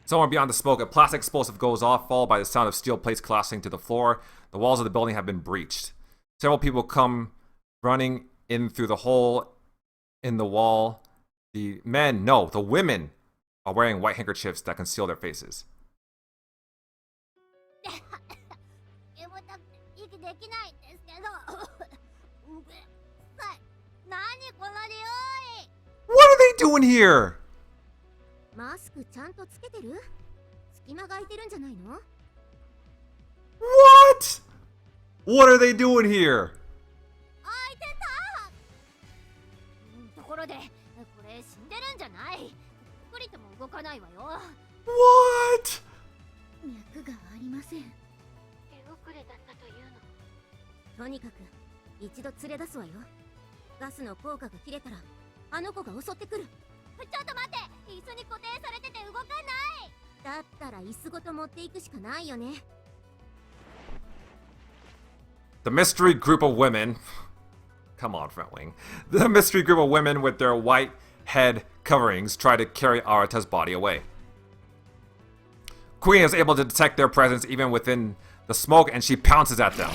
Somewhere beyond the smoke, a plastic explosive goes off, followed by the sound of steel plates collapsing to the floor. The walls of the building have been breached. Several people come running in through the hole in the wall. The men, no, the women are wearing white handkerchiefs that conceal their faces.
息できないんですけど。何この匂い。
What are they doing here?
マスクちゃんとつけてる？隙間が空いてるんじゃないの？
What? What are they doing here?
開いてた。ところで、これ死んでるんじゃない。ゆっくりとも動かないわよ。
What?
脈がありません。
手遅れだったというの？
とにかく一度連れ出すわよ。ガスの効果が切れたらあの子が襲ってくる。
ちょっと待って、椅子に固定されてて動かない。
だったら椅子ごと持っていくしかないよね。
The mystery group of women. Come on, Front Wing. The mystery group of women with their white head coverings try to carry Arata's body away. Queen is able to detect their presence even within the smoke, and she pounces at them.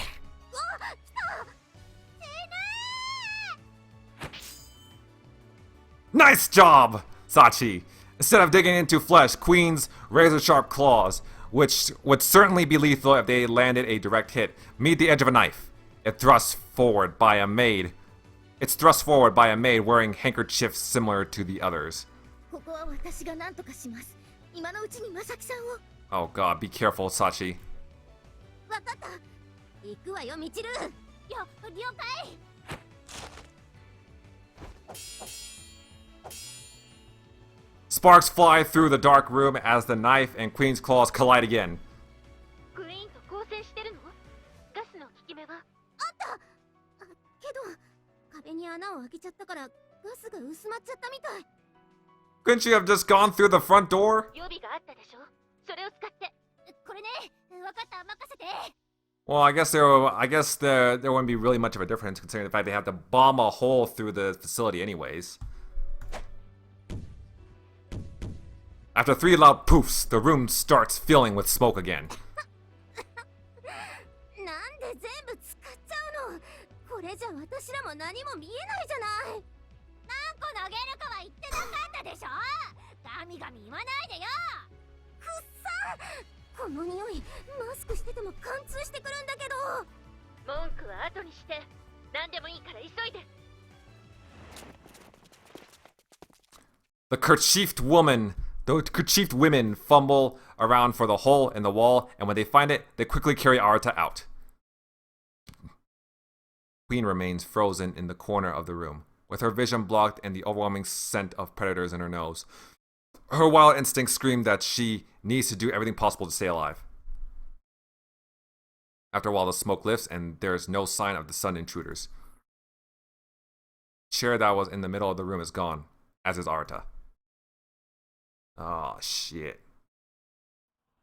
Nice job, Sachi! Instead of digging into flesh, Queen's razor-sharp claws, which would certainly be lethal if they landed a direct hit, meet the edge of a knife. It's thrust forward by a maid wearing handkerchiefs similar to the others.
ここは私が何とかします。今のうちにまさきさんを。
Oh god, be careful, Sachi.
わかった。行くわよ、みちる。
了解。
Sparks fly through the dark room as the knife and Queen's claws collide again.
クイーンと交戦してるの？ガスの効き目は？
けど壁に穴を開けちゃったからガスが薄まっちゃったみたい。
Couldn't you have just gone through the front door?
予備があったでしょ？それを使って。
これね、わかった、任せて。
Well, I guess there wouldn't be really much of a difference considering the fact they have to bomb a hole through the facility anyways. After 3 loud poofs, the room starts filling with smoke again.
なんで全部使っちゃうの。これじゃ私らも何も見えないじゃない。
何個投げるかは言ってなかったでしょ。ガミガミ言わないでよ。
くっさ。この匂い、マスクしてても貫通してくるんだけど。
文句は後にして。何でもいいから急いで。
The kerchiefed women fumble around for the hole in the wall, and when they find it, they quickly carry Arata out. Queen remains frozen in the corner of the room, with her vision blocked and the overwhelming scent of predators in her nose. Her wild instincts scream that she needs to do everything possible to stay alive. After a while, the smoke lifts, and there is no sign of the sudden intruders. The chair that was in the middle of the room is gone, as is Arata. Oh, shit.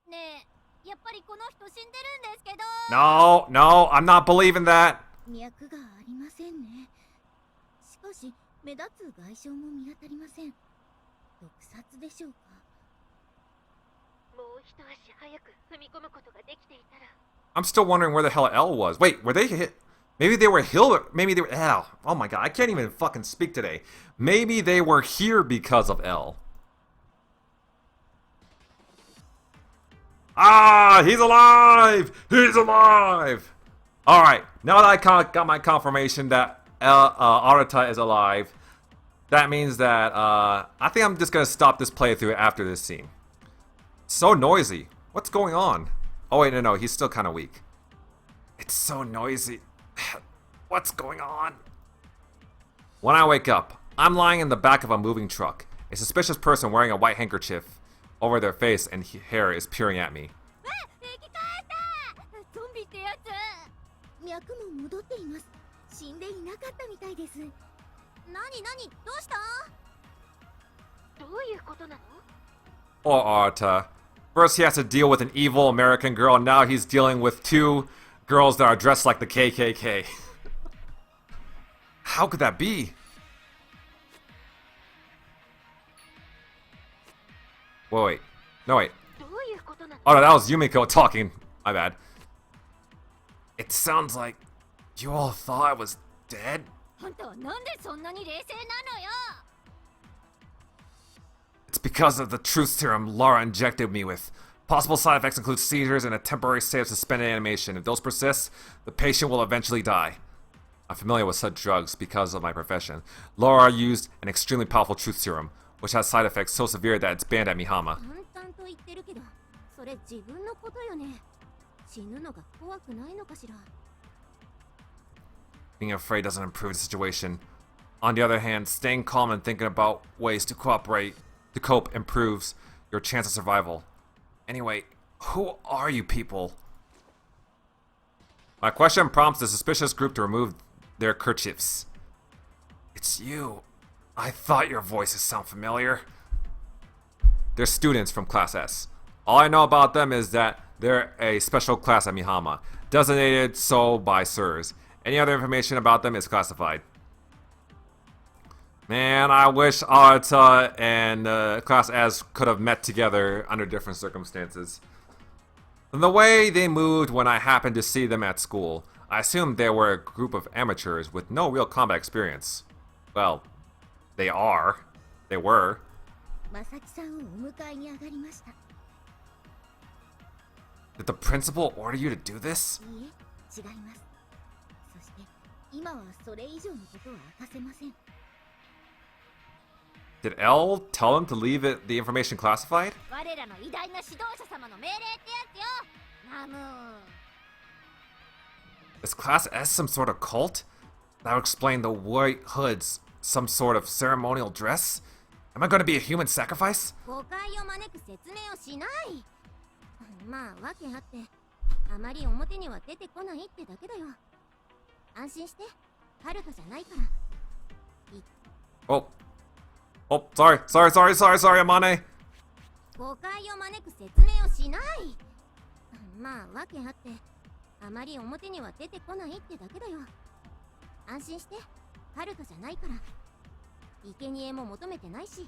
ねえ、やっぱりこの人死んでるんですけど。
No, I'm not believing that.
脈がありませんね。しかし目立つ外傷も見当たりません。毒殺でしょうか。
もう一足早く踏み込むことができていたら。
I'm still wondering where the hell L was. Wait, were they hit? Maybe they were healed. Maybe they were L. Oh my god, I can't even fucking speak today. Maybe they were here because of L. Ah, he's alive! He's alive! Alright, now that I got my confirmation that Arata is alive, that means that I think I'm just gonna stop this playthrough after this scene. It's so noisy. What's going on? Oh wait, no, he's still kind of weak. It's so noisy. What's going on? When I wake up, I'm lying in the back of a moving truck. A suspicious person wearing a white handkerchief over their face and hair is peering at me.
ゾンビってやつ。脈も戻っています。死んでいなかったみたいです。なにどうした？
どういうことなの？
Oh, Arata. First he has to deal with an evil American girl, and now he's dealing with 2 girls that are dressed like the KKK. How could that be? Wait. No, wait.
どういうことなの？
Oh, no, that was Yumiko talking. My bad. It sounds like you all thought I was dead?
あんたはなんでそんなに冷静なのよ。
It's because of the truth serum Laura injected me with. Possible side effects include seizures and a temporary state of suspended animation. If those persist, the patient will eventually die. I'm familiar with such drugs because of my profession. Laura used an extremely powerful truth serum, which has side effects so severe that it's banned at Mihama.
淡々と言ってるけど、それ自分のことよね。死ぬのが怖くないのかしら。
Being afraid doesn't improve the situation. On the other hand, staying calm and thinking about ways to cope improves your chance of survival. Anyway, who are you people? My question prompts the suspicious group to remove their kerchiefs. It's you. I thought your voices sound familiar. They're students from Class S. All I know about them is that they're a special class at Mihama, designated so by sirs. Any other information about them is classified. Man, I wish Arata and Class S could have met together under different circumstances. The way they moved when I happened to see them at school, I assumed they were a group of amateurs with no real combat experience. Well, they are. They were.
まさきさんをお迎えに上がりました。
Did the principal order you to do this?
いいえ、違います。そして今はそれ以上のことは明かせません。
Did L tell him to leave the information classified?
我らの偉大な指導者様の命令ってやつよ。ナムー。
Is Class S some sort of cult? That would explain the white hoods, some sort of ceremonial dress? Am I going to be a human sacrifice?
誤解を招く説明をしない。まあ、わけあって、あまり表には出てこないってだけだよ。安心して、ハルトじゃないから。
Oh. Oh, sorry, Amane.
誤解を招く説明をしない。まあ、わけあって、あまり表には出てこないってだけだよ。安心して、ハルトじゃないから。生贄も求めてないし。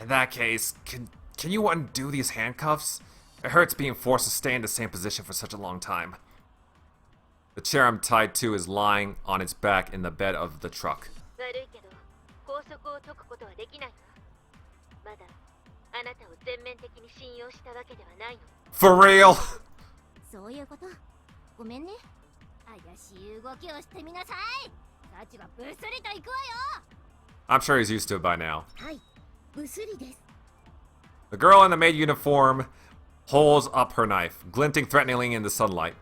In that case, can you undo these handcuffs? It hurts being forced to stay in the same position for such a long time. The chair I'm tied to is lying on its back in the bed of the truck.
悪いけど、拘束を解くことはできないわ。まだあなたを全面的に信用したわけではないの。
For real?
そういうこと。ごめんね。怪しい動きをしてみなさい。サチがブスリと行くわよ。
I'm sure he's used to it by now.
はい、ブスリです。
The girl in the maid uniform holds up her knife, glinting threateningly in the sunlight.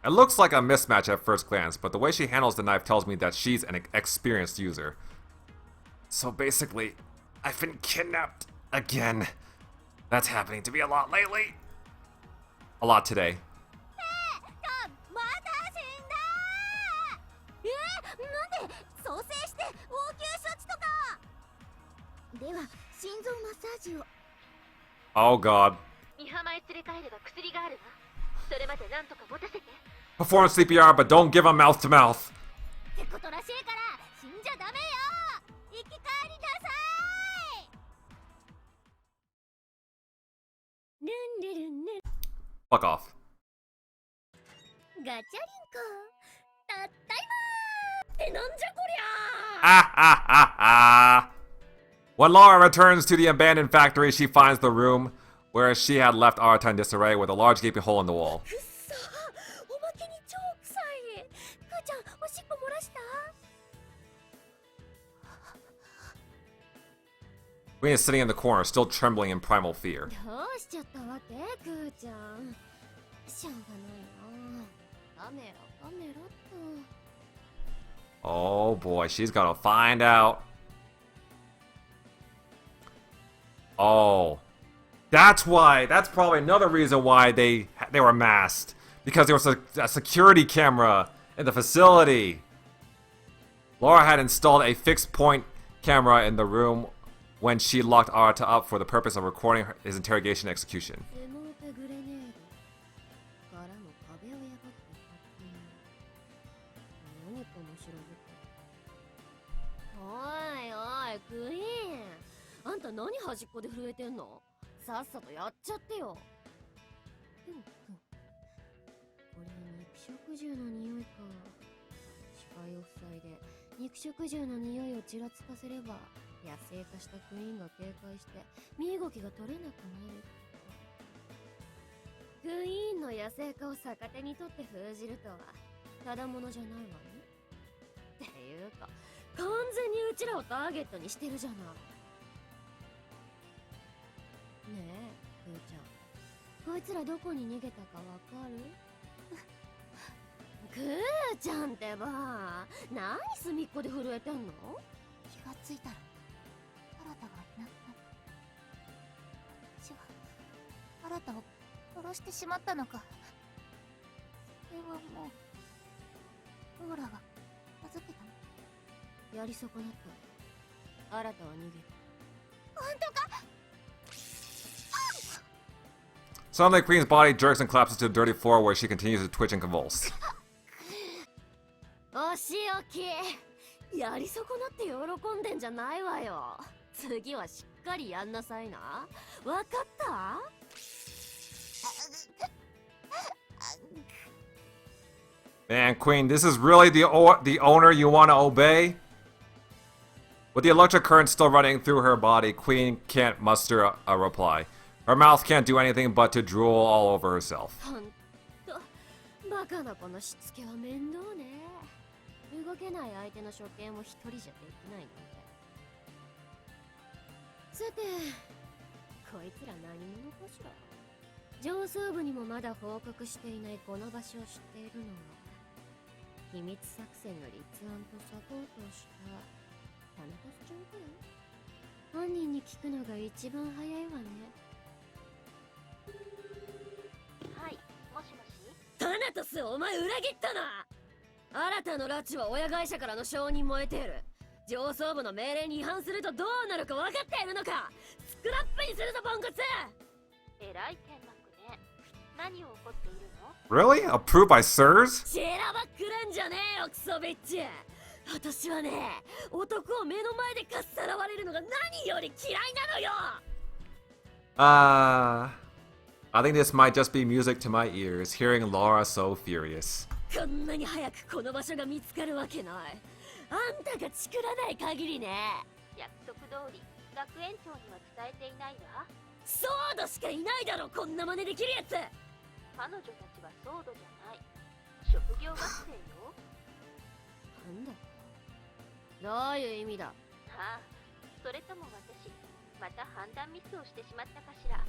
It looks like a mismatch at first glance, but the way she handles the knife tells me that she's an experienced user. So basically, I've been kidnapped again. That's happening to me a lot lately. A lot today.
また死んだー。なんで蘇生して応急処置とか。では心臓マッサージを。
Oh god.
美浜へ連れ帰れば薬があるわ。それまでなんとか持たせて。
Perform CPR, but don't give him mouth to mouth.
ってことらしいから死んじゃダメよ。生き返りなさい。ルンルルンルン。
Fuck off.
ガチャリンコ。たったいまー。ってなんじゃこりゃー。
Ah, ah, ah, ah. When Laura returns to the abandoned factory, she finds the room where she had left Arata in disarray with a large gaping hole in the wall.
くっそー。おまけに超臭い。くーちゃん、おしっこ漏らした？
Queen is sitting in the corner, still trembling in primal fear.
どうしちゃったわけ、くーちゃん。しょうがないな。カメラカメラっと。
Oh boy, she's gonna find out. Oh. That's why. That's probably another reason why they were masked. Because there was a security camera in the facility. Laura had installed a fixed point camera in the room when she locked Arata up for the purpose of recording his interrogation and execution.
スモークグレネードからの壁を破って発見。何この白物。おいおい、クイーン。あんた何端っこで震えてんの？さっさとやっちゃってよ。ふんふん。これ肉食獣の匂いか。視界を塞いで肉食獣の匂いをちらつかせれば野生化したクイーンが警戒して身動きが取れなくなる。クイーンの野生化を逆手にとって封じるとはただものじゃないわね。っていうか完全にうちらをターゲットにしてるじゃない。ねえ、ふーちゃん。こいつらどこに逃げたかわかる？くーちゃんってば、何隅っこで震えてんの？気がついたら、新たがいなくなった。私は、新たを殺してしまったのか。それはもう、ローラがバズってたの。
やり損なった。新たは逃げた。
本当か。
Suddenly, Queen's body jerks and collapses to the dirty floor where she continues to twitch and convulse.
お仕置き。やり損なって喜んでんじゃないわよ。次はしっかりやんなさいな。わかった？
Man, Queen, this is really the owner you want to obey? With the electric current still running through her body, Queen can't muster a reply. Her mouth can't do anything but to drool all over herself.
ほんと、バカな子のしつけは面倒ね。動けない相手の処刑も一人じゃできないので。さて、こいつら何者かしら。上層部にもまだ報告していないこの場所を知っているのは、秘密作戦の立案とサポートをしたタナトスちゃんかな。本人に聞くのが一番早いわね。
はい、もしもし。
タナトス、お前裏切ったな。新たの拉致は親会社からの承認も得ている。上層部の命令に違反するとどうなるか分かっているのか。スクラップにするぞポンコツ。
えらい剣幕ね。何を怒っているの？
Really? Approved by Sirs?
シェラばっくらんじゃねえよクソビッチ。私はね、男を目の前でかっさらわれるのが何より嫌いなのよ。
I think this might just be music to my ears, hearing Laura so furious.
こんなに早くこの場所が見つかるわけない。あんたがチクらない限りね。
約束通り学園長には伝えていないわ。
ソードしかいないだろ、こんな真似できるやつ。
彼女たちはソードじゃない。職業学生よ。
なんだ、どういう意味だ。
はあ、それとも私また判断ミスをしてしまったかしら。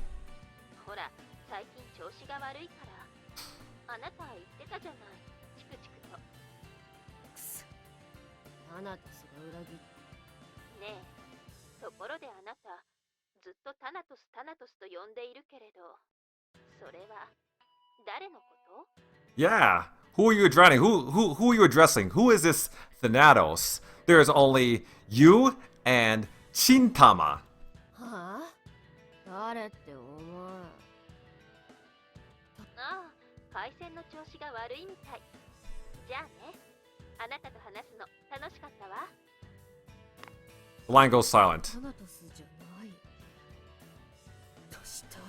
ほら、最近調子が悪いから。あなたは言ってたじゃない、チクチクと。
くそ、タナトスが裏切った。
ねえ、ところであなた、ずっとタナトスタナトスと呼んでいるけれど、それは誰のこと？
Yeah, who are you addressing? Who are you addressing? Who is this Thanatos? There's only you and Chintama.
はあ？誰ってお前。
ああ、回線の調子が悪いみたい。じゃあね、あなたと話すの楽しかったわ。
The line goes silent.
タナトスじゃない。としたら。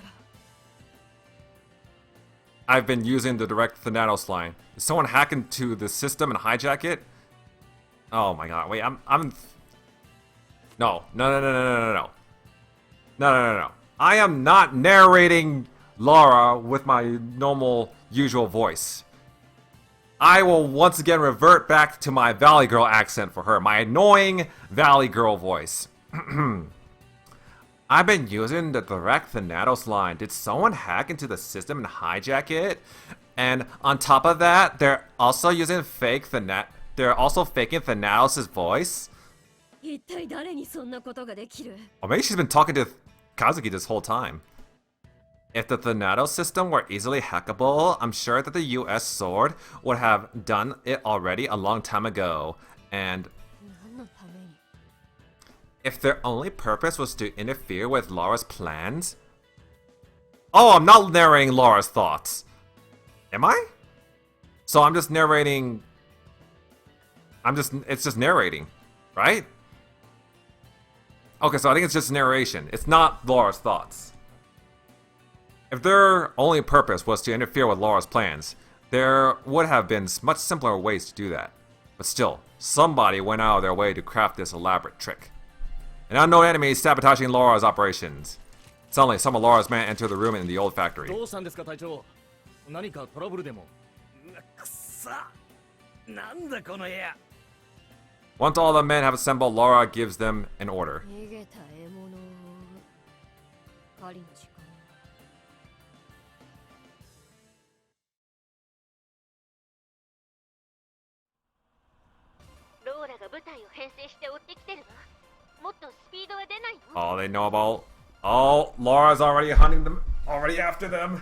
I've been using the direct Thanatos line. Did someone hack into the system and hijack it? Oh my god, wait, I'm... No. No. I am not narrating Laura with my normal, usual voice. I will once again revert back to my Valley Girl accent for her, my annoying Valley Girl voice. I've been using the direct Thanatos line. Did someone hack into the system and hijack it? And on top of that, they're also using they're also faking Thanatos' voice?
一体誰にそんなことができる？
Or maybe she's been talking to Kazuki this whole time. If the Thanatos system were easily hackable, I'm sure that the US Sword would have done it already a long time ago. And
何のために？
if their only purpose was to interfere with Laura's plans? Oh, I'm not narrating Laura's thoughts. Am I? So I'm just narrating... It's just narrating, right? Okay, so I think it's just narration. It's not Laura's thoughts. If their only purpose was to interfere with Laura's plans, there would have been much simpler ways to do that. But still, somebody went out of their way to craft this elaborate trick. An unknown enemy is sabotaging Laura's operations. Suddenly, some of Laura's men enter the room in the old factory.
どうしたんですか隊長。何かトラブルでも。くっさ。なんだこの部屋。
Once all the men have assembled, Laura gives them an order.
逃げた獲物を追う。狩りの時間。
ローラが部隊を編成して追ってきてるわ。もっとスピードは出ないの？
All they know about... Oh, Laura's already hunting them, already after them.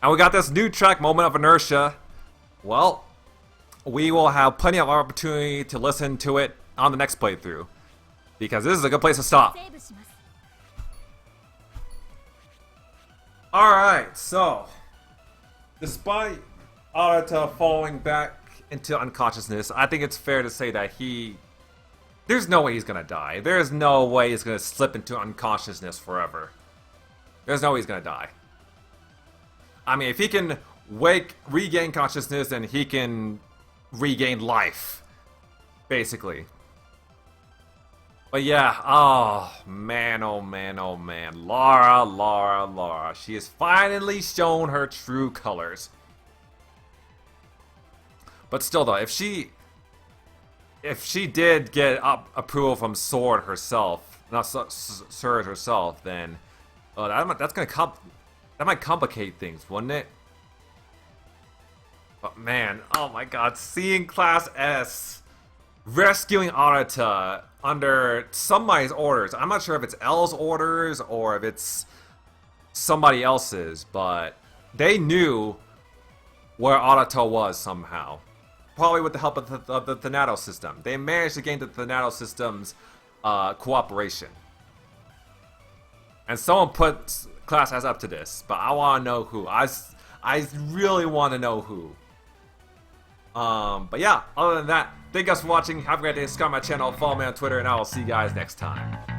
And we got this new track, Moment of Inertia. Well, we will have plenty of opportunity to listen to it on the next playthrough. Because this is a good place to stop.
セーブします。
Alright, so despite Arata falling back into unconsciousness, I think it's fair to say that there's no way he's gonna die. There's no way he's gonna slip into unconsciousness forever. There's no way he's gonna die. I mean, if he can regain consciousness, then he can regain life. Basically. But yeah, oh man, oh man, oh man. Laura. She has finally shown her true colors. But still though, if she did get approval from Sword herself, not Surge herself, then that might complicate things, wouldn't it? But man, oh my god, seeing Class S rescuing Arata under somebody's orders. I'm not sure if it's L's orders or if it's somebody else's, but they knew where Arata was somehow. Probably with the help of the Thanatos system. They managed to gain the Thanatos system's cooperation. And someone put Class S up to this, but I want to know who. I really want to know who. But yeah, other than that, thank you guys for watching. Have a great day. Subscribe to my channel, follow me on Twitter, and I will see you guys next time.